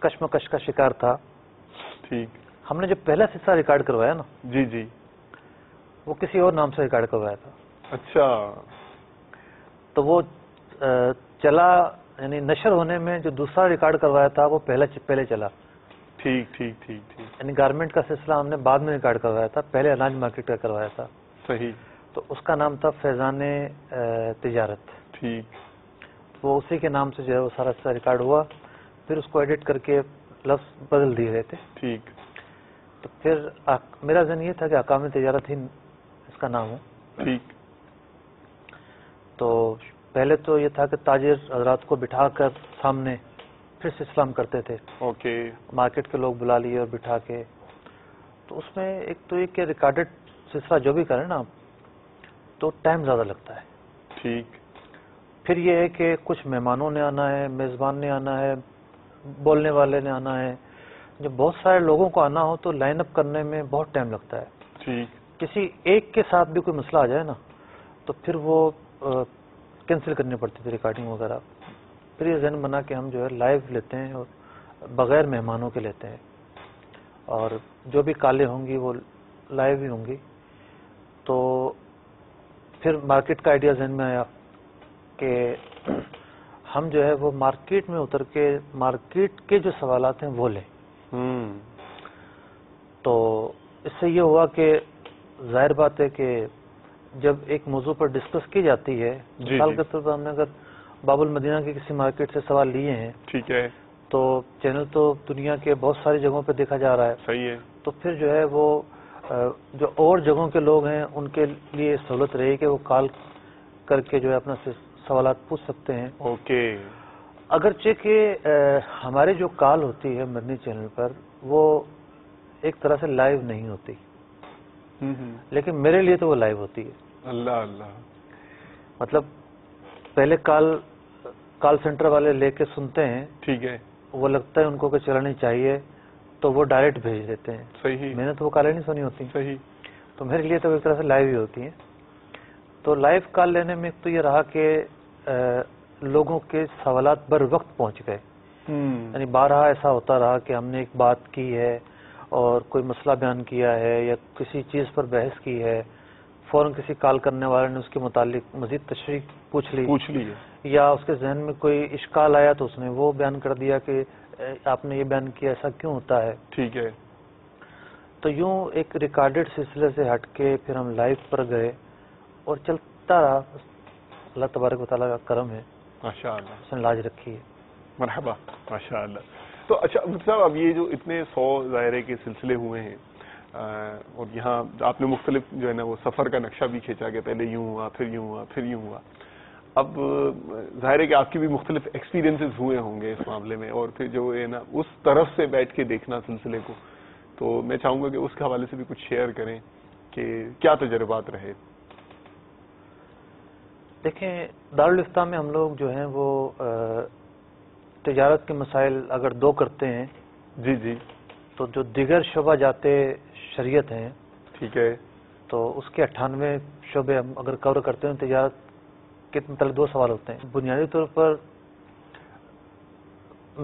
Speaker 5: کشمکش کا شکار تھا.
Speaker 2: ٹھیک.
Speaker 5: ہم نے جو پہلا سلسلہ ریکارڈ کروایا نا,
Speaker 2: جی جی,
Speaker 5: وہ کسی اور نام سے ریکارڈ کروایا تھا.
Speaker 2: اچھا.
Speaker 5: تو وہ چلا, یعنی نشر ہونے میں جو دوسرا ریکارڈ کروایا تھا وہ پہلے چلا.
Speaker 2: ٹھیک ٹھیک ٹھیک ٹھیک.
Speaker 5: یعنی گارمنٹ کا سلسلہ ہم نے بعد میں ریکارڈ کروایا تھا, پہلے اناج مارکیٹ کا کروایا تھا.
Speaker 2: صحیح.
Speaker 5: تو اس کا نام تھا فیضان تجارت.
Speaker 2: ٹھیک.
Speaker 5: وہ اسی کے نام سے جو ہے وہ سارا سلسلہ ریکارڈ ہوا. پھر اس کو ایڈٹ کر کے لفظ بدل دیے گئے تھے.
Speaker 2: ٹھیک.
Speaker 5: تو پھر میرا ذہن یہ تھا کہ احکام تجارت ہی اس کا نام ہو.
Speaker 2: ٹھیک.
Speaker 5: تو پہلے تو یہ تھا کہ تاجر حضرات کو بٹھا کر سامنے پھر سلسلہ ہم کرتے تھے.
Speaker 2: اوکے.
Speaker 5: مارکیٹ کے لوگ بلا لیے اور بٹھا کے. تو اس میں ایک تو یہ کہ ریکارڈڈ سلسلہ جو بھی کریں نا تو ٹائم زیادہ لگتا ہے.
Speaker 2: ٹھیک.
Speaker 5: پھر یہ ہے کہ کچھ مہمانوں نے آنا ہے, میزبان نے آنا ہے, بولنے والے نے آنا ہے. جب بہت سارے لوگوں کو آنا ہو تو لائن اپ کرنے میں بہت ٹائم لگتا ہے.
Speaker 2: ٹھیک.
Speaker 5: کسی ایک کے ساتھ بھی کوئی مسئلہ آ جائے نا تو پھر وہ کینسل کرنی پڑتی تھی ریکارڈنگ وغیرہ. پھر یہ ذہن بنا کہ ہم جو ہے لائیو لیتے ہیں اور بغیر مہمانوں کے لیتے ہیں, اور جو بھی کالیں ہوں گی وہ لائیو ہی ہوں گی. تو پھر مارکیٹ کا آئیڈیا ذہن میں آیا کہ ہم جو ہے وہ مارکیٹ میں اتر کے مارکیٹ کے جو سوالات ہیں وہ لیں. تو اس سے یہ ہوا کہ ظاہر بات ہے کہ جب ایک موضوع پر ڈسکس کی جاتی ہے, مثال کے طور پر ہم نے اگر باب المدینہ کی کسی مارکیٹ سے سوال لیے ہیں,
Speaker 2: ٹھیک ہے,
Speaker 5: تو چینل تو دنیا کے بہت ساری جگہوں پہ دیکھا جا رہا ہے.
Speaker 2: صحیح ہے.
Speaker 5: تو پھر جو ہے وہ جو اور جگہوں کے لوگ ہیں ان کے لیے سہولت رہے کہ وہ کال کر کے جو ہے اپنا سوالات پوچھ سکتے ہیں.
Speaker 2: اوکے.
Speaker 5: اگرچہ کہ ہماری جو کال ہوتی ہے مدنی چینل پر وہ ایک طرح سے لائیو نہیں ہوتی, لیکن میرے لیے تو وہ لائیو ہوتی ہے.
Speaker 2: اللہ اللہ.
Speaker 5: مطلب پہلے کال سینٹر والے لے کے سنتے ہیں,
Speaker 2: ٹھیک ہے,
Speaker 5: وہ لگتا ہے ان کو کہ چلانی چاہیے تو وہ ڈائریکٹ بھیج دیتے ہیں.
Speaker 2: صحیح.
Speaker 5: میں نے تو وہ کالیں نہیں سنی ہوتی.
Speaker 2: صحیح.
Speaker 5: تو میرے لیے تو ایک طرح سے لائیو ہی ہوتی ہیں. تو لائیو کال لینے میں ایک تو یہ رہا کہ لوگوں کے سوالات بر وقت پہنچ گئے. یعنی بارہا ایسا ہوتا رہا کہ ہم نے ایک بات کی ہے اور کوئی مسئلہ بیان کیا ہے یا کسی چیز پر بحث کی ہے, فوراً کسی کال کرنے والے نے اس کے متعلق مزید تشریح پوچھ لی یا اس کے ذہن میں کوئی اشکال آیا تو اس نے وہ بیان کر دیا کہ آپ نے یہ بیان کیا, ایسا کیوں ہوتا ہے.
Speaker 2: ٹھیک ہے.
Speaker 5: تو یوں ایک ریکارڈڈ سلسلے سے ہٹ کے پھر ہم لائیو پر گئے اور چلتا رہا. اللہ تبارک و تعالیٰ کا کرم ہے,
Speaker 2: ماشاء اللہ,
Speaker 5: اس نے لاج رکھی ہے.
Speaker 2: مرحبا. ماشاء اللہ. تو اچھا مفتی صاحب, اب یہ جو اتنے 100 ظاہرے کے سلسلے ہوئے ہیں اور یہاں آپ نے مختلف جو ہے نا وہ سفر کا نقشہ بھی کھینچا کہ پہلے یوں ہوا, پھر یوں ہوا, پھر یوں ہوا. اب ظاہر ہے کہ آپ کی بھی مختلف ایکسپیرینسز ہوئے ہوں گے اس معاملے میں, اور پھر جو ہے نا اس طرف سے بیٹھ کے دیکھنا سلسلے کو, تو میں چاہوں گا کہ اس کے حوالے سے بھی کچھ شیئر کریں کہ کیا تجربات رہے.
Speaker 5: دیکھیں, دارالفتہ میں ہم لوگ جو ہیں وہ تجارت کے مسائل اگر 2 کرتے ہیں,
Speaker 2: جی جی,
Speaker 5: تو جو دیگر شعبہ جاتے شریعت ہیں,
Speaker 2: ٹھیک ہے,
Speaker 5: تو اس کے 98 شعبے ہم اگر کور کرتے ہیں. تجارت کے متعلق 2 سوال ہوتے ہیں. بنیادی طور پر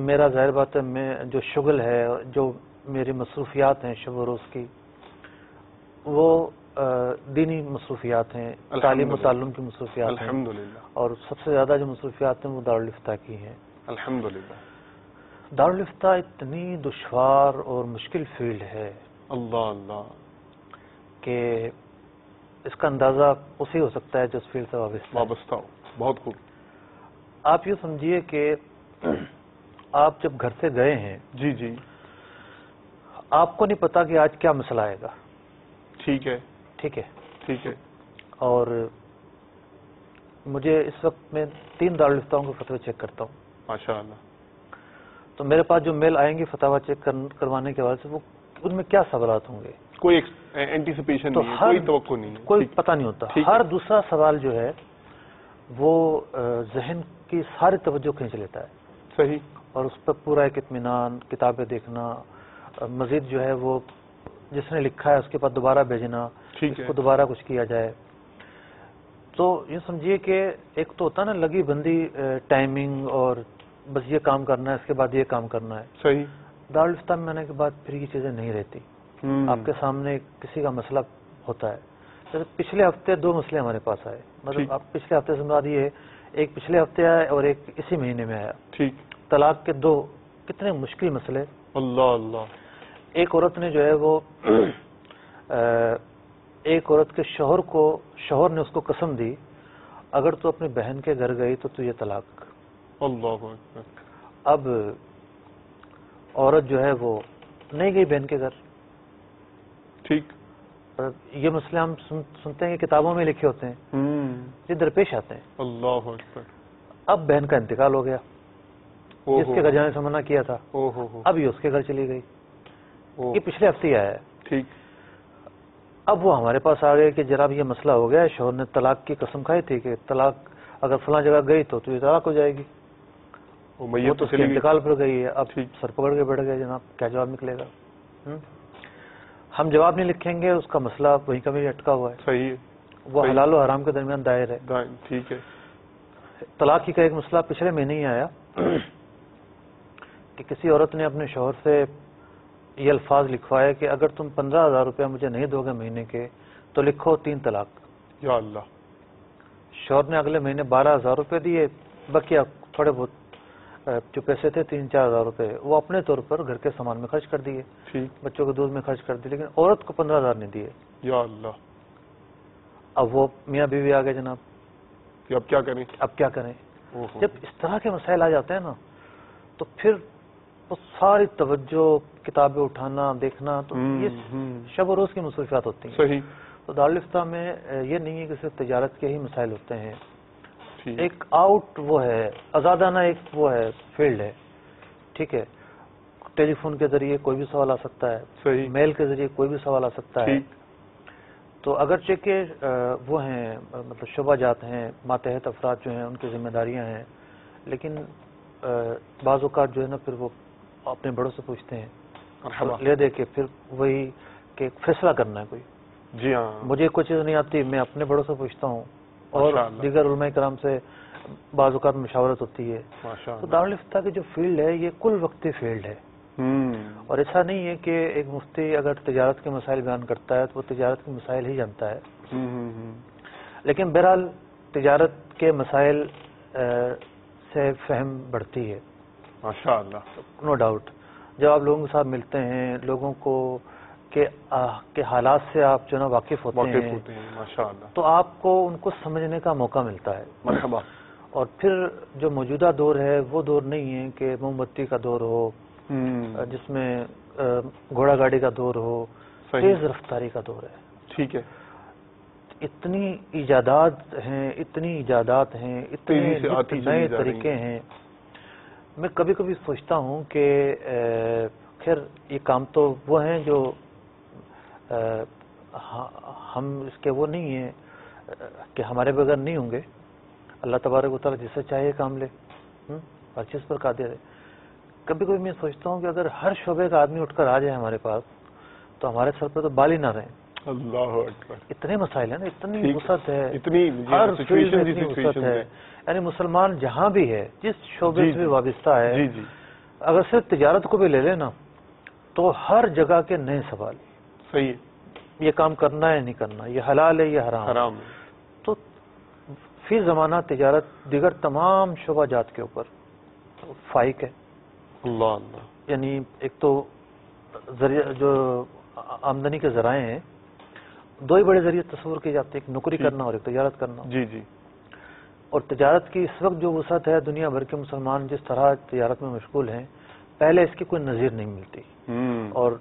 Speaker 5: میرا ظاہر بات ہے میں جو شغل ہے, جو میری مصروفیات ہیں شب و روز کی, وہ دینی مصروفیات ہیں، تعلیم و تعلم کی مصروفیات ہیں،
Speaker 2: الحمدللہ،
Speaker 5: اور سب سے زیادہ جو مصروفیات ہیں وہ دارالفتہ کی ہیں۔
Speaker 2: الحمدللہ،
Speaker 5: دارالفتہ اتنی دشوار اور مشکل فیلڈ ہے
Speaker 2: اللہ اللہ،
Speaker 5: کہ اس کا اندازہ اسی ہو سکتا ہے جو اس فیلڈ سے
Speaker 2: وابستہ ہو۔ بہت خوب،
Speaker 5: آپ یہ سمجھیے کہ آپ جب گھر سے گئے ہیں،
Speaker 2: جی جی،
Speaker 5: آپ کو نہیں پتا کہ آج کیا مسئلہ آئے گا،
Speaker 2: ٹھیک ہے،
Speaker 5: ٹھیک ہے،
Speaker 2: ٹھیک ہے،
Speaker 5: اور مجھے اس وقت میں 3 دارالفتاؤں کے فتوے چیک کرتا ہوں،
Speaker 2: ماشاء اللہ،
Speaker 5: تو میرے پاس جو میل آئیں گے فتوا چیک کروانے کے بعد سے، وہ ان میں کیا سوالات ہوں گے،
Speaker 2: کوئی اینٹیسپیشن
Speaker 5: تو
Speaker 2: نہیں ہے، کوئی توقع نہیں ہے،
Speaker 5: کوئی
Speaker 2: ٹھیک،
Speaker 5: پتہ نہیں ہوتا۔
Speaker 2: ٹھیک
Speaker 5: ہر
Speaker 2: ہے،
Speaker 5: دوسرا سوال جو ہے وہ ذہن کی ساری توجہ کھینچ لیتا ہے،
Speaker 2: صحیح،
Speaker 5: اور اس پر پورا ایک اطمینان، کتابیں دیکھنا، مزید جو ہے وہ جس نے لکھا ہے اس کے پاس دوبارہ بھیجنا،
Speaker 2: ٹھیک
Speaker 5: اس
Speaker 2: ہے،
Speaker 5: کو دوبارہ کچھ کیا جائے۔ تو یہ سمجھیے کہ ایک تو ہوتا نا لگی بندی ٹائمنگ، اور بس یہ کام کرنا ہے، اس کے بعد یہ کام کرنا ہے۔
Speaker 2: صحیح،
Speaker 5: دارالفتہ میں آنے کے بعد پھر یہ چیزیں نہیں رہتی، آپ کے سامنے کسی کا مسئلہ ہوتا ہے۔ جیسے پچھلے ہفتے 2 مسئلے ہمارے پاس آئے، مطلب آپ پچھلے ہفتے سے مراد یہ ہے، ایک پچھلے ہفتے آیا اور ایک اسی مہینے میں آیا،
Speaker 2: ٹھیک،
Speaker 5: طلاق کے 2 کتنے مشکل مسئلے۔
Speaker 2: اللہ اللہ،
Speaker 5: ایک عورت نے جو ہے وہ ایک عورت کے شوہر نے اس کو قسم دی، اگر تو اپنی بہن کے گھر گئی تو تجھے طلاق۔
Speaker 2: اللہ اکبر،
Speaker 5: اب عورت جو ہے وہ نہیں گئی بہن کے گھر۔
Speaker 2: ٹھیک،
Speaker 5: یہ مسئلے ہم سنتے ہیں کہ کتابوں میں لکھے ہوتے ہیں، یہ درپیش آتے ہیں۔
Speaker 2: اللہ اکبر،
Speaker 5: اب بہن کا انتقال ہو گیا، جس کے گھر جانے سے منع کیا تھا، اب یہ اس کے گھر چلی گئی۔ یہ پچھلے ہفتے ہی آیا ہے۔
Speaker 2: ٹھیک،
Speaker 5: اب وہ ہمارے پاس آ گئے کہ جناب یہ مسئلہ ہو گیا ہے، شوہر نے طلاق کی قسم کھائی تھی کہ طلاق اگر فلاں جگہ گئی تو تجھے طلاق ہو جائے گی، وہ تو اس کے انتقال پر گئی ہے۔ اب سر پکڑ کے بیٹھ گئے، جناب کیا جواب نکلے گا؟ ہم جواب نہیں لکھیں گے، اس کا مسئلہ وہیں کبھی اٹکا ہوا ہے،
Speaker 2: صحیح،
Speaker 5: وہ حلال و حرام کے درمیان دائر ہے۔
Speaker 2: ٹھیک ہے،
Speaker 5: طلاق کی کا ایک مسئلہ پچھلے مہینے ہی آیا کہ کسی عورت نے اپنے شوہر سے یہ الفاظ لکھوائے کہ اگر تم 15,000 روپے مجھے نہیں دو گے مہینے کے تو لکھو 3 طلاق۔
Speaker 2: یا اللہ،
Speaker 5: شوہر نے اگلے مہینے 12,000 روپے دیے، بقیہ تھوڑے بہت جو پیسے تھے 3-4 ہزار روپے وہ اپنے طور پر گھر کے سامان میں خرچ کر دیے، بچوں کے دودھ میں خرچ کر دیے، لیکن عورت کو 15,000 نہیں دیے۔
Speaker 2: یا اللہ،
Speaker 5: اب وہ میاں بیوی آ گئے جناب،
Speaker 2: اب کیا کریں؟
Speaker 5: اب کیا کریں؟ جب اس طرح کے مسائل آ جاتے ہیں نا تو پھر وہ ساری توجہ کتابیں اٹھانا دیکھنا، تو یہ شب و روز کی مصروفیات ہوتی ہیں۔
Speaker 2: صحیح،
Speaker 5: تو دارالفتہ میں یہ نہیں ہے کہ صرف تجارت کے ہی مسائل ہوتے ہیں، ایک آؤٹ وہ ہے آزادانہ، ایک وہ ہے فیلڈ ہے، ٹھیک ہے، ٹیلی فون کے ذریعے کوئی بھی سوال آ سکتا ہے،
Speaker 2: صحیح،
Speaker 5: میل کے ذریعے کوئی بھی سوال آ سکتا ہے۔ تو اگرچہ کہ وہ ہیں مطلب شعبہ جات ہیں، ماتحت افراد جو ہیں ان کی ذمہ داریاں ہیں، لیکن بعض اوقات جو ہے نا پھر وہ اپنے بڑوں سے پوچھتے ہیں، لے دے کے پھر وہی کہ فیصلہ کرنا ہے کوئی۔
Speaker 2: جی ہاں،
Speaker 5: مجھے کوئی چیز نہیں آتی، میں اپنے بڑوں سے پوچھتا ہوں، اور دیگر علماء کرام سے بعض اوقات مشاورت ہوتی ہے۔ تو دارالفتہ کی جو فیلڈ ہے یہ کل وقتی فیلڈ ہے، اور ایسا نہیں ہے کہ ایک مفتی اگر تجارت کے مسائل بیان کرتا ہے تو وہ تجارت کے مسائل ہی جانتا ہے، لیکن بہرحال تجارت کے مسائل سے فہم بڑھتی ہے،
Speaker 2: ماشاء اللہ،
Speaker 5: نو ڈاؤٹ۔ جب آپ لوگوں کے ساتھ ملتے ہیں، لوگوں کو کے حالات سے آپ جو نا واقف ہوتے ہیں،
Speaker 2: ماشاء اللہ،
Speaker 5: تو آپ کو ان کو سمجھنے کا موقع ملتا ہے۔
Speaker 2: مرحبا۔
Speaker 5: اور پھر جو موجودہ دور ہے وہ دور نہیں ہے کہ موم بتی کا دور ہو، جس میں گھوڑا گاڑی کا دور ہو، تیز رفتاری کا دور ہے۔
Speaker 2: ٹھیک ہے،
Speaker 5: اتنی ایجادات ہیں، اتنی ایجادات ہیں، اتنے نئے طریقے ہیں۔ میں کبھی کبھی سوچتا ہوں کہ خیر یہ کام تو وہ ہیں جو ہم اس کے وہ نہیں ہیں کہ ہمارے بغیر نہیں ہوں گے، اللہ تبارک و تعالیٰ جسے چاہیے کام لے، ہر چیز پر قادر ہے۔ کبھی کبھی میں سوچتا ہوں کہ اگر ہر شعبے کا آدمی اٹھ کر آ جائے ہمارے پاس تو ہمارے سر پہ تو بال ہی نہ رہیں۔
Speaker 2: اللہ اکبر،
Speaker 5: اتنے مسائل ہیں نا، اتنی وسعت ہے،
Speaker 2: اتنی
Speaker 5: ہر فیلڈ میں اتنی وسعت ہے، یعنی مسلمان جہاں بھی ہے، جس شعبے سے وابستہ ہے، اگر صرف تجارت کو بھی لے لے نا تو ہر جگہ کے نئے سوال۔
Speaker 2: صحیح ہے،
Speaker 5: یہ کام کرنا ہے نہیں کرنا، یہ حلال ہے یہ حرام ہے. تو فی زمانہ تجارت دیگر تمام شعبہ جات کے اوپر فائق ہے.
Speaker 2: اللہ اللہ.
Speaker 5: یعنی ایک تو ذریعہ جو آمدنی کے ذرائع ہیں، دو ہی بڑے ذریعے تصور کیے جاتے ہیں، ایک نوکری کرنا اور ایک تجارت کرنا.
Speaker 2: جی جی.
Speaker 5: اور تجارت کی اس وقت جو وسعت ہے، دنیا بھر کے مسلمان جس طرح تجارت میں مشغول ہیں، پہلے اس کی کوئی نظیر نہیں ملتی. اور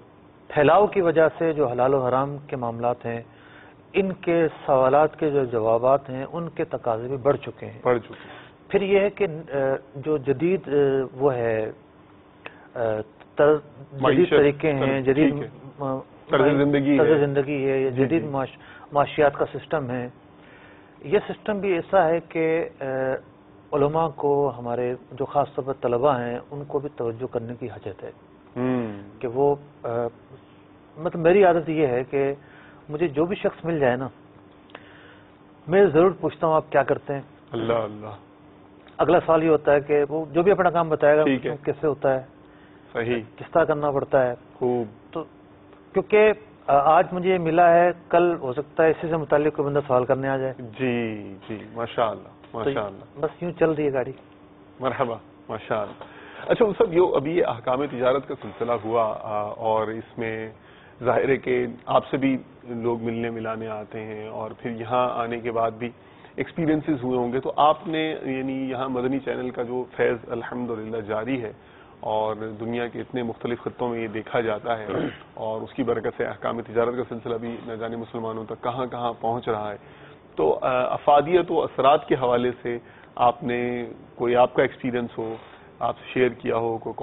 Speaker 5: پھیلاؤ کی وجہ سے جو حلال و حرام کے معاملات ہیں، ان کے سوالات کے جو جوابات ہیں، ان کے تقاضے بھی بڑھ چکے ہیں. پھر یہ ہے کہ جو جدید وہ ہے جدید طریقے ہیں، جدید طرز زندگی ہے، جدید معاشیات کا سسٹم ہے. یہ سسٹم بھی ایسا ہے کہ علماء کو، ہمارے جو خاص طور پر طلباء ہیں، ان کو بھی توجہ کرنے کی حاجت ہے کہ وہ مطلب میری عادت یہ ہے کہ مجھے جو بھی شخص مل جائے نا، میں ضرور پوچھتا ہوں آپ کیا کرتے ہیں.
Speaker 2: اللہ اللہ.
Speaker 5: اگلا سوال یہ ہوتا ہے کہ وہ جو بھی اپنا کام بتائے گا کیسے ہوتا ہے،
Speaker 2: صحیح،
Speaker 5: کس طرح کرنا پڑتا ہے.
Speaker 2: خوب.
Speaker 5: تو کیونکہ آج مجھے یہ ملا ہے، کل ہو سکتا ہے اسی سے متعلق کوئی بندہ سوال کرنے آ جائے.
Speaker 2: جی جی، ماشاء اللہ ماشاء اللہ.
Speaker 5: بس یوں چل رہی ہے گاڑی.
Speaker 2: مرحبا، ماشاء اللہ. اچھا صاحب، یہ ابھی یہ احکام تجارت کا سلسلہ ہوا اور اس میں ظاہر ہے کہ آپ سے بھی لوگ ملنے ملانے آتے ہیں اور پھر یہاں آنے کے بعد بھی ایکسپیرینسز ہوئے ہوں گے، تو آپ نے یعنی یہاں مدنی چینل کا جو فیض الحمدللہ جاری ہے اور دنیا کے اتنے مختلف خطوں میں یہ دیکھا جاتا ہے اور اس کی برکت سے احکام تجارت کا سلسلہ بھی نہ جانے مسلمانوں تک کہاں کہاں پہنچ رہا ہے، تو افادیت و اثرات کے حوالے سے آپ نے کوئی آپ کا ایکسپیرینس ہو، آپ سے شیئر کیا ہو، کوئی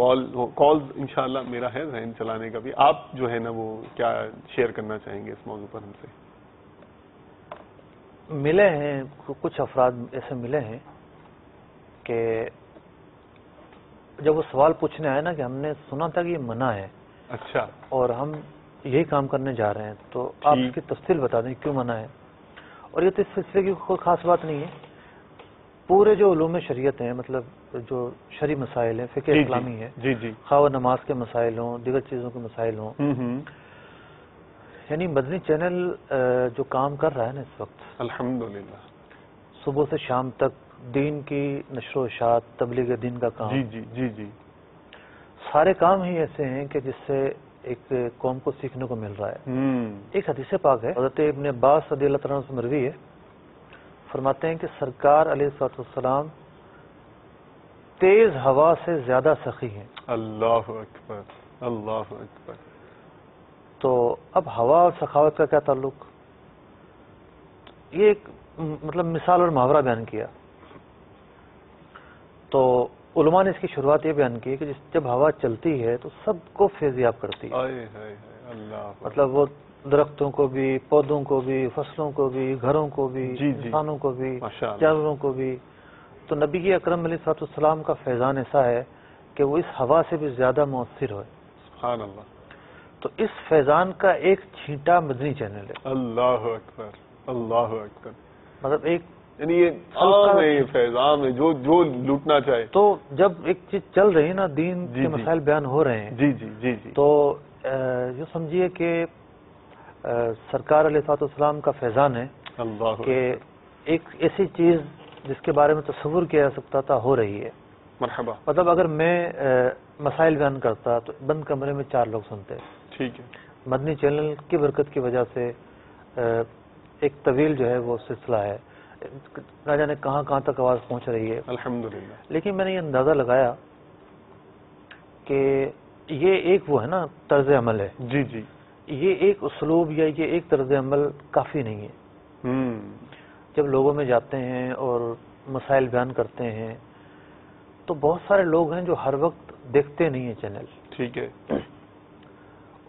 Speaker 2: کالز انشاءاللہ میرا ہے ذہن چلانے کا بھی، آپ جو ہے نا وہ کیا شیئر کرنا چاہیں گے اس موضوع پر ہم سے؟
Speaker 5: ملے ہیں کچھ افراد ایسے ملے ہیں کہ جب وہ سوال پوچھنے آئے نا کہ ہم نے سنا تھا کہ یہ منع ہے،
Speaker 2: اچھا،
Speaker 5: اور ہم یہی کام کرنے جا رہے ہیں، تو آپ اس کی تفصیل بتا دیں کیوں منع ہے. اور یہ تو اس سلسلے کی کوئی خاص بات نہیں ہے، پورے جو علوم شریعت ہیں، مطلب جو شرعی مسائل ہیں، فقہ اسلامی ہے،
Speaker 2: جی جی،
Speaker 5: خواہ نماز کے مسائل ہوں، دیگر چیزوں کے مسائل ہوں، یعنی مدنی چینل جو کام کر رہا ہے نا اس وقت
Speaker 2: الحمدللہ،
Speaker 5: صبح سے شام تک دین کی نشر و اشاعت، تبلیغ دین کا کام،
Speaker 2: جی جی جی جی،
Speaker 5: سارے کام ہی ایسے ہیں کہ جس سے ایک قوم کو سیکھنے کو مل رہا ہے. ایک حدیث پاک ہے، حضرت ابن عباس رضی اللہ تعالیٰ عنہ سے مروی ہے، فرماتے ہیں کہ سرکار علیہ الصلوۃ والسلام تیز ہوا سے زیادہ سخی ہیں.
Speaker 2: اللہ اکبر، اللہ اکبر.
Speaker 5: تو اب ہوا اور سخاوت کا کیا تعلق؟ یہ ایک مطلب مثال اور محاورہ بیان کیا. تو علماء نے اس کی شروعات یہ بیان کی کہ جب ہوا چلتی ہے تو سب کو فیضیاب کرتی ہے. مطلب وہ درختوں کو بھی، پودوں کو بھی، فصلوں کو بھی، گھروں کو بھی، انسانوں کو بھی، جانوروں کو بھی. تو نبی اکرم علیہ الصلوۃ والسلام کا فیضان ایسا ہے کہ وہ اس ہوا سے بھی زیادہ مؤثر ہوئے.
Speaker 2: سبحان اللہ.
Speaker 5: تو اس فیضان کا ایک چھینٹا مدنی چینل ہے.
Speaker 2: اللہ اکبر، اللہ اکبر.
Speaker 5: مطلب ایک
Speaker 2: یعنی یہ فیضان ہے جو لوٹنا چاہے. تو
Speaker 5: جب ایک چیز چل رہی ہے نا، دین کے مسائل بیان ہو رہے ہیں،
Speaker 2: جی جی جی جی، تو
Speaker 5: یہ سمجھیے کہ سرکار علیہ الصلوۃ والسلام کا فیضان ہے کہ ایک ایسی چیز جس کے بارے میں تصور کیا جا سکتا تھا ہو رہی ہے.
Speaker 2: مرحبا.
Speaker 5: مطلب اگر میں مسائل بیان کرتا تو بند کمرے میں 4 لوگ سنتے.
Speaker 2: ٹھیک ہے.
Speaker 5: مدنی چینل کی برکت کی وجہ سے ایک طویل جو ہے وہ سلسلہ ہے، نہ جانے کہاں کہاں تک آواز پہنچ رہی ہے
Speaker 2: الحمدللہ.
Speaker 5: لیکن میں نے یہ اندازہ لگایا کہ یہ ایک وہ ہے نا طرز عمل ہے.
Speaker 2: جی جی.
Speaker 5: یہ ایک اسلوب یا یہ ایک طرز عمل کافی نہیں ہے. جب لوگوں میں جاتے ہیں اور مسائل بیان کرتے ہیں تو بہت سارے لوگ ہیں جو ہر وقت دیکھتے نہیں ہیں چینل.
Speaker 2: ٹھیک ہے.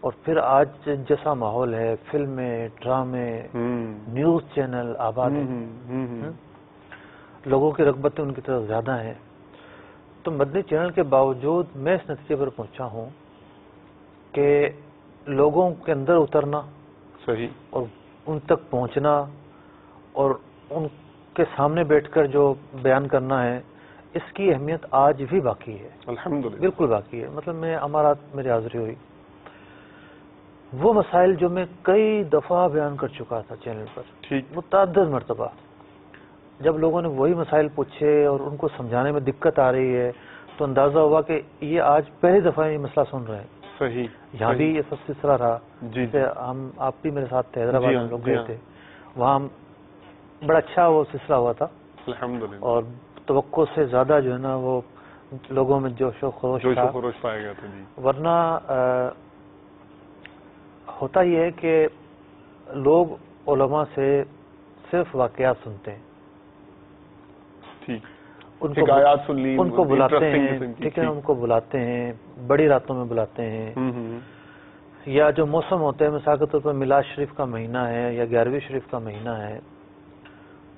Speaker 5: اور پھر آج جیسا ماحول ہے، فلمیں، ڈرامے، نیوز چینل آباد ہیں، لوگوں کی رغبتیں ان کی طرف زیادہ ہیں. تو مدنی چینل کے باوجود میں اس نتیجے پر پہنچا ہوں کہ لوگوں کے اندر اترنا،
Speaker 2: صحیح، اور
Speaker 5: ان تک پہنچنا اور ان کے سامنے بیٹھ کر جو بیان کرنا ہے، اس کی اہمیت آج بھی باقی ہے.
Speaker 2: الحمدللہ،
Speaker 5: بالکل باقی ہے. مطلب میں امارات میری حاضری ہوئی وہ مسائل جو میں کئی دفعہ بیان کر چکا تھا چینل پر،
Speaker 2: ٹھیک،
Speaker 5: متعدد مرتبہ، جب لوگوں نے وہی مسائل پوچھے اور ان کو سمجھانے میں دقت آ رہی ہے تو اندازہ ہوا کہ یہ آج پہلی دفعہ یہ مسئلہ سن رہے ہیں.
Speaker 2: صحیح.
Speaker 5: یہاں بھی یہ سب سلسلہ رہا.
Speaker 2: جی
Speaker 5: آپ بھی میرے ساتھ تھے، حیدرآباد ہم لوگ گئے
Speaker 2: ہاں.
Speaker 5: تھے، وہاں بڑا اچھا وہ سلسلہ ہوا تھا
Speaker 2: الحمدللہ،
Speaker 5: اور توقع سے زیادہ جو ہے نا وہ لوگوں میں جوش و خروش تھا.
Speaker 2: پایا گیا تھا. جی،
Speaker 5: ورنہ ہوتا یہ ہے کہ لوگ علماء سے صرف واقعات سنتے ہیں،
Speaker 2: ٹھیک،
Speaker 5: حکایات
Speaker 2: سن لی،
Speaker 5: ان کو بلاتے ہیں، ٹھیک ہے، ان کو بلاتے ہیں، بڑی راتوں میں بلاتے ہیں، یا جو موسم ہوتے ہیں مثال کے طور پر میلاد شریف کا مہینہ ہے یا 11ویں شریف کا مہینہ ہے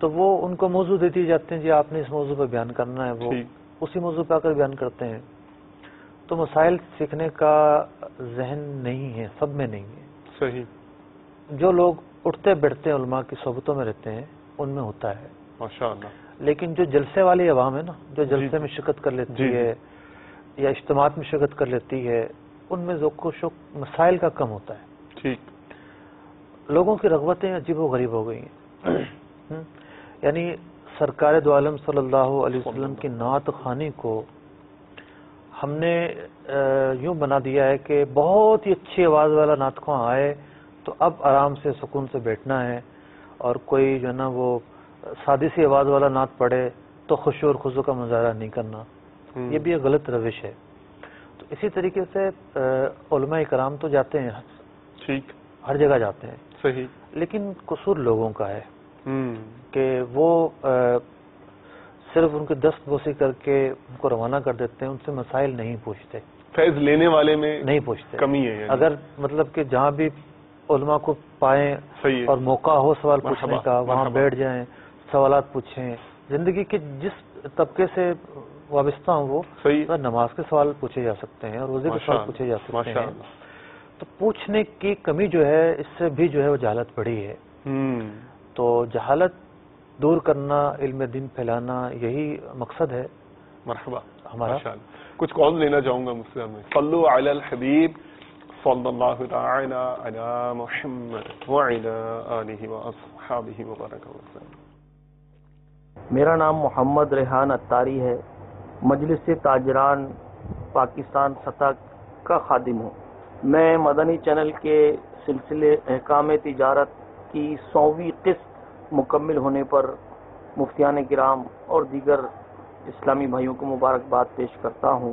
Speaker 5: تو وہ ان کو موضوع دے دیے جاتے ہیں، جی آپ نے اس موضوع پہ بیان کرنا ہے، وہ اسی موضوع پہ آ کر بیان کرتے ہیں. تو مسائل سیکھنے کا ذہن نہیں ہے، سب میں نہیں ہے.
Speaker 2: صحیح.
Speaker 5: جو لوگ اٹھتے بیٹھتے علماء کی صحبتوں میں رہتے ہیں ان میں ہوتا ہے
Speaker 2: ماشاءاللہ.
Speaker 5: لیکن جو جلسے والی عوام ہے نا، جو جلسے میں شرکت کر لیتی ہے یا اجتماعات میں شرکت کر لیتی ہے، ان میں ذوق و شوق مسائل کا کم ہوتا ہے.
Speaker 2: ٹھیک.
Speaker 5: لوگوں کی رغبتیں عجیب و غریب ہو گئی ہیں. یعنی سرکار دو عالم صلی اللہ علیہ وسلم کی نعت خوانی کو ہم نے یوں بنا دیا ہے کہ بہت ہی اچھی آواز والا نعت خواں آئے تو اب آرام سے سکون سے بیٹھنا ہے، اور کوئی جو ہے نا وہ سادی سی آواز والا نعت پڑھے تو خشوع اور خضوع کا مظاہرہ نہیں کرنا. یہ بھی ایک غلط روش ہے. تو اسی طریقے سے علماء کرام تو جاتے ہیں،
Speaker 2: ٹھیک،
Speaker 5: ہر جگہ جاتے ہیں،
Speaker 2: صحیح،
Speaker 5: لیکن قصور لوگوں کا ہے کہ وہ صرف ان کی دست بوسی کر کے ان کو روانہ کر دیتے ہیں، ان سے مسائل نہیں پوچھتے،
Speaker 2: فیض لینے والے میں
Speaker 5: نہیں پوچھتے.
Speaker 2: کمی ہے.
Speaker 5: اگر مطلب کہ جہاں بھی علماء کو پائیں اور موقع ہو سوال پوچھنے کا وہاں بیٹھ جائیں، سوالات پوچھیں. زندگی کے جس طبقے سے وابستہ ہوں وہ نماز کے سوال پوچھے جا سکتے ہیں اور روزے کے سوال پوچھے جا سکتے ہیں. تو پوچھنے کی کمی جو ہے اس سے بھی جو ہے وہ جہالت بڑھی ہے. تو جہالت دور کرنا، علم دین پھیلانا، یہی مقصد ہے
Speaker 2: مرحبا
Speaker 5: ہمارا.
Speaker 2: کچھ کال لینا چاہوں گا مجھ سے. صلو علی الحبیب صلی اللہ تعالی علی محمد وعلی آلہ واصحابہ وبارک وسلم.
Speaker 7: میرا نام محمد ریحان اتاری ہے، مجلس تاجران پاکستان سطح کا خادم ہوں. میں مدنی چینل کے سلسلے احکام تجارت کی 100ویں قسط مکمل ہونے پر مفتیان کرام اور دیگر اسلامی بھائیوں کو مبارکباد پیش کرتا ہوں.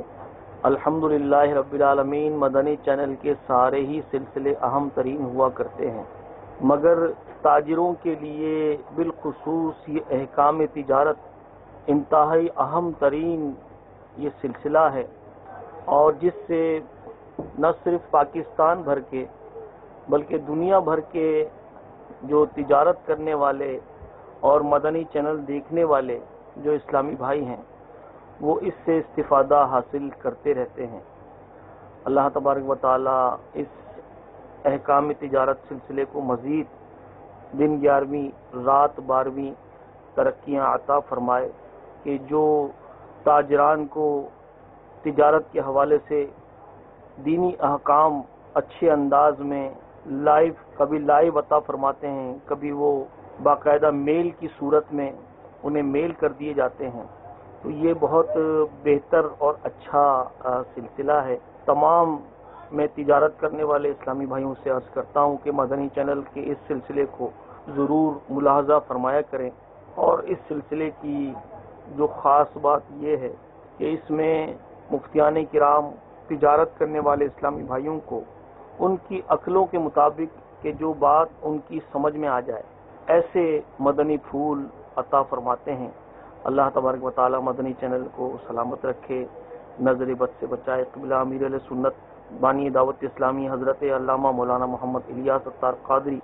Speaker 7: الحمدللہ رب العالمین. مدنی چینل کے سارے ہی سلسلے اہم ترین ہوا کرتے ہیں، مگر تاجروں کے لیے بالخصوص یہ احکام تجارت انتہائی اہم ترین یہ سلسلہ ہے، اور جس سے نہ صرف پاکستان بھر کے بلکہ دنیا بھر کے جو تجارت کرنے والے اور مدنی چینل دیکھنے والے جو اسلامی بھائی ہیں وہ اس سے استفادہ حاصل کرتے رہتے ہیں. اللہ تبارک و تعالی اس احکام تجارت سلسلے کو مزید دن 11ویں رات 12ویں ترقیاں عطا فرمائے کہ جو تاجران کو تجارت کے حوالے سے دینی احکام اچھے انداز میں کبھی لائیو عطا فرماتے ہیں، کبھی وہ باقاعدہ میل کی صورت میں انہیں میل کر دیے جاتے ہیں. تو یہ بہت بہتر اور اچھا سلسلہ ہے. تمام میں تجارت کرنے والے اسلامی بھائیوں سے عرض کرتا ہوں کہ مدنی چینل کے اس سلسلے کو ضرور ملاحظہ فرمایا کریں. اور اس سلسلے کی جو خاص بات یہ ہے کہ اس میں مفتیان کرام تجارت کرنے والے اسلامی بھائیوں کو ان کی عقلوں کے مطابق کہ جو بات ان کی سمجھ میں آ جائے ایسے مدنی پھول عطا فرماتے ہیں. اللہ تبارک و تعالی مدنی چینل کو سلامت رکھے، نظر بد سے بچائے. قبلہ امیر علیہ سنت بانی دعوت اسلامی حضرت علامہ مولانا محمد الیاس اتار قادری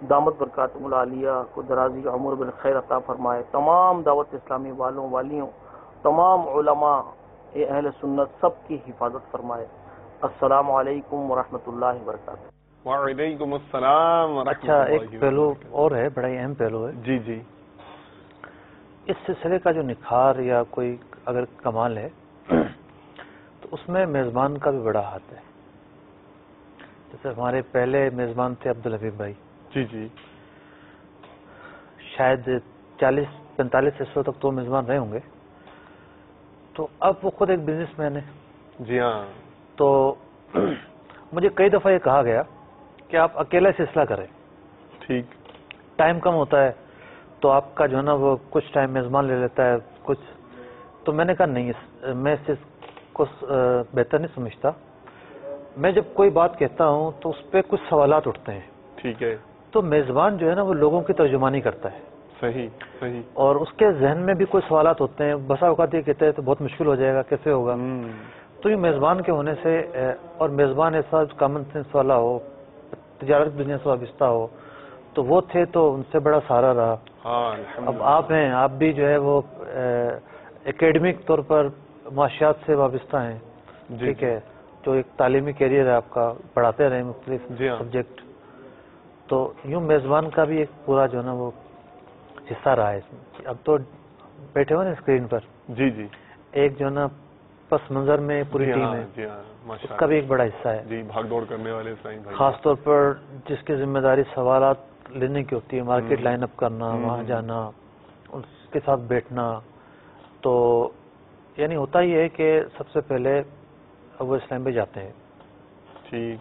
Speaker 7: دامت برکاتہم العالیہ کو درازی عمر بالخیر عطا فرمائے. تمام دعوت اسلامی والوں والیوں، تمام علماء اہل سنت سب کی حفاظت فرمائے. السلام علیکم ورحمۃ اللہ وبرکاتہ.
Speaker 2: وعلیکم السلام ورحمۃ اللہ.
Speaker 5: اچھا، ایک پہلو اور ہے، بڑا ہی اہم پہلو ہے.
Speaker 2: جی جی.
Speaker 5: اس سلسلے کا جو نکھار یا کوئی اگر کمال ہے تو اس میں میزبان کا بھی بڑا ہاتھ ہے. جیسے ہمارے پہلے میزبان تھے عبدالحبیب بھائی،
Speaker 4: جی جی
Speaker 5: شاید 40-45 حصوں تک تو میزبان رہے ہوں گے. تو اب وہ خود ایک بزنس مین ہے.
Speaker 4: جی ہاں
Speaker 5: تو مجھے کئی دفعہ یہ کہا گیا کہ آپ اکیلے سلسلہ کریں،
Speaker 4: ٹھیک.
Speaker 5: ٹائم کم ہوتا ہے تو آپ کا جو ہے نا وہ کچھ ٹائم میزبان لے لیتا ہے کچھ. تو میں نے کہا نہیں، میں اس چیز کو بہتر نہیں سمجھتا. میں جب کوئی بات کہتا ہوں تو اس پہ کچھ سوالات اٹھتے ہیں.
Speaker 4: ٹھیک ہے.
Speaker 5: تو میزبان جو ہے نا وہ لوگوں کی ترجمانی کرتا ہے.
Speaker 4: صحیح صحیح.
Speaker 5: اور اس کے ذہن میں بھی کچھ سوالات ہوتے ہیں. بسا اوقات یہ کہتے ہیں تو بہت مشکل ہو جائے گا، کیسے ہوگا. تو یہ میزبان کے ہونے سے، اور میزبان ایسا کامن سینس والا ہو، تجارت کی دنیا سے وابستہ ہو، تو وہ تھے تو ان سے بڑا سہارا رہا. اب آپ ہیں، آپ بھی جو ہے وہ اکیڈمک طور پر معاشیات سے وابستہ ہیں. ٹھیک ہے. جو ایک تعلیمی کیریئر ہے آپ کا، پڑھاتے رہے مختلف سبجیکٹ. تو یوں میزبان کا بھی ایک پورا جو ہے نا وہ حصہ رہا ہے اس میں. اب تو بیٹھے ہوئے نا اسکرین پر،
Speaker 4: جی جی،
Speaker 5: ایک جو ہے نا پس منظر میں پوری ٹیم ہے،
Speaker 4: جی ہاں،
Speaker 5: اس کا بھی ایک بڑا حصہ ہے.
Speaker 4: جی، بھاگ دوڑ کرنے والے
Speaker 5: خاص طور پر جس کی ذمہ داری سوالات لینے کی ہوتی ہے، مارکیٹ لائن اپ کرنا، وہاں جانا، اس کے ساتھ بیٹھنا. تو یعنی ہوتا یہ ہے کہ سب سے پہلے وہ اسلام پہ جاتے ہیں،
Speaker 4: ٹھیک،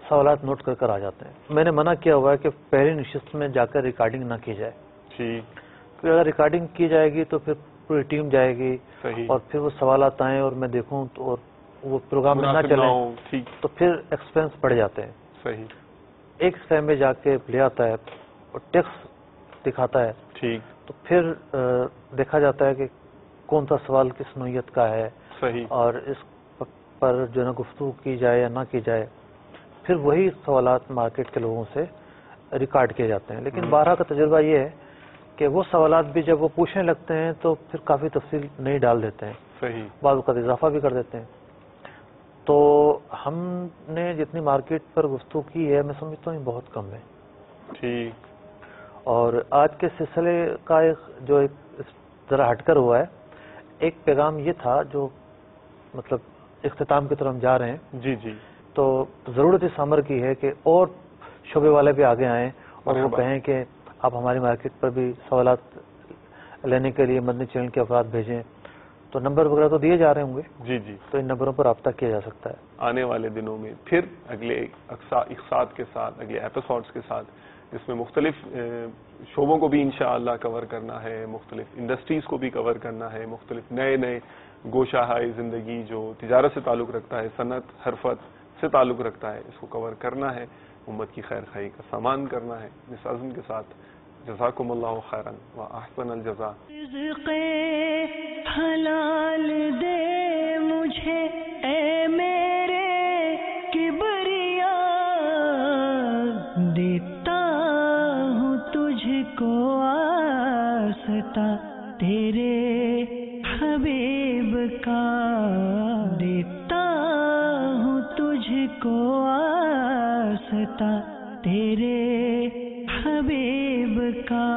Speaker 5: سوالات نوٹ کر کر آ جاتے ہیں. میں نے منع کیا ہوا ہے کہ پہلی نشست میں جا کر ریکارڈنگ نہ کی جائے.
Speaker 4: ٹھیک.
Speaker 5: کیونکہ اگر ریکارڈنگ کی جائے گی تو پھر پوری ٹیم جائے گی،
Speaker 4: صحیح.
Speaker 5: اور پھر وہ سوالات آئیں اور میں دیکھوں تو اور وہ پروگرام میں نہ چلیں،
Speaker 4: ٹھیک،
Speaker 5: تو پھر ایکسپینس بڑھ جاتے ہیں.
Speaker 4: صحیح.
Speaker 5: ایک اسٹیم میں جا کے لے آتا ہے اور ٹیکس دکھاتا ہے.
Speaker 4: ٹھیک.
Speaker 5: تو پھر دیکھا جاتا ہے کہ کون سا سوال کس نوعیت کا ہے،
Speaker 4: صحیح.
Speaker 5: اور اس پر جو ہے نا گفتگو کی جائے یا نہ کی جائے. پھر وہی سوالات مارکیٹ کے لوگوں سے ریکارڈ کیے جاتے ہیں. لیکن بارہ کا تجربہ یہ ہے کہ وہ سوالات بھی جب وہ پوچھنے لگتے ہیں تو پھر کافی تفصیل نہیں ڈال دیتے ہیں،
Speaker 4: صحیح.
Speaker 5: بعض اوقات اضافہ بھی کر دیتے ہیں. تو ہم نے جتنی مارکیٹ پر گفتگو کی ہے، میں سمجھتا ہوں بہت کم ہے.
Speaker 4: ٹھیک.
Speaker 5: اور آج کے سلسلے کا جو ایک ذرا ہٹ کر ہوا ہے، ایک پیغام یہ تھا جو مطلب اختتام کی طرف ہم جا رہے ہیں.
Speaker 4: جی جی.
Speaker 5: تو ضرورت اس امر کی ہے کہ اور شعبے والے بھی آگے آئیں اور وہ کہیں کہ آپ ہماری مارکیٹ پر بھی سوالات لینے کے لیے مدنی چینل کے افراد بھیجیں. تو نمبر وغیرہ تو دیے جا رہے ہوں گے.
Speaker 4: جی جی.
Speaker 5: تو ان نمبروں پر رابطہ کیا جا سکتا ہے.
Speaker 4: آنے والے دنوں میں پھر اگلے اقساط کے ساتھ، اگلے ایپیسوڈز کے ساتھ، جس میں مختلف شعبوں کو بھی انشاءاللہ کور کرنا ہے، مختلف انڈسٹریز کو بھی کور کرنا ہے، مختلف نئے نئے گوشہ ہائے زندگی جو تجارت سے تعلق رکھتا ہے، صنعت حرفت سے تعلق رکھتا ہے، اس کو کور کرنا ہے، امت کی خیر خواہی کا سامان کرنا ہے. اس عزم کے ساتھ جزاکم اللہ خیرا و احسن الجزاء.
Speaker 8: رزق حلال دے مجھے اے میرے کبریا، دیتا ہوں تجھ کو آستا تیرے حبیب کا، دیتا ہوں تجھ کو آستا تیرے حبیب کا.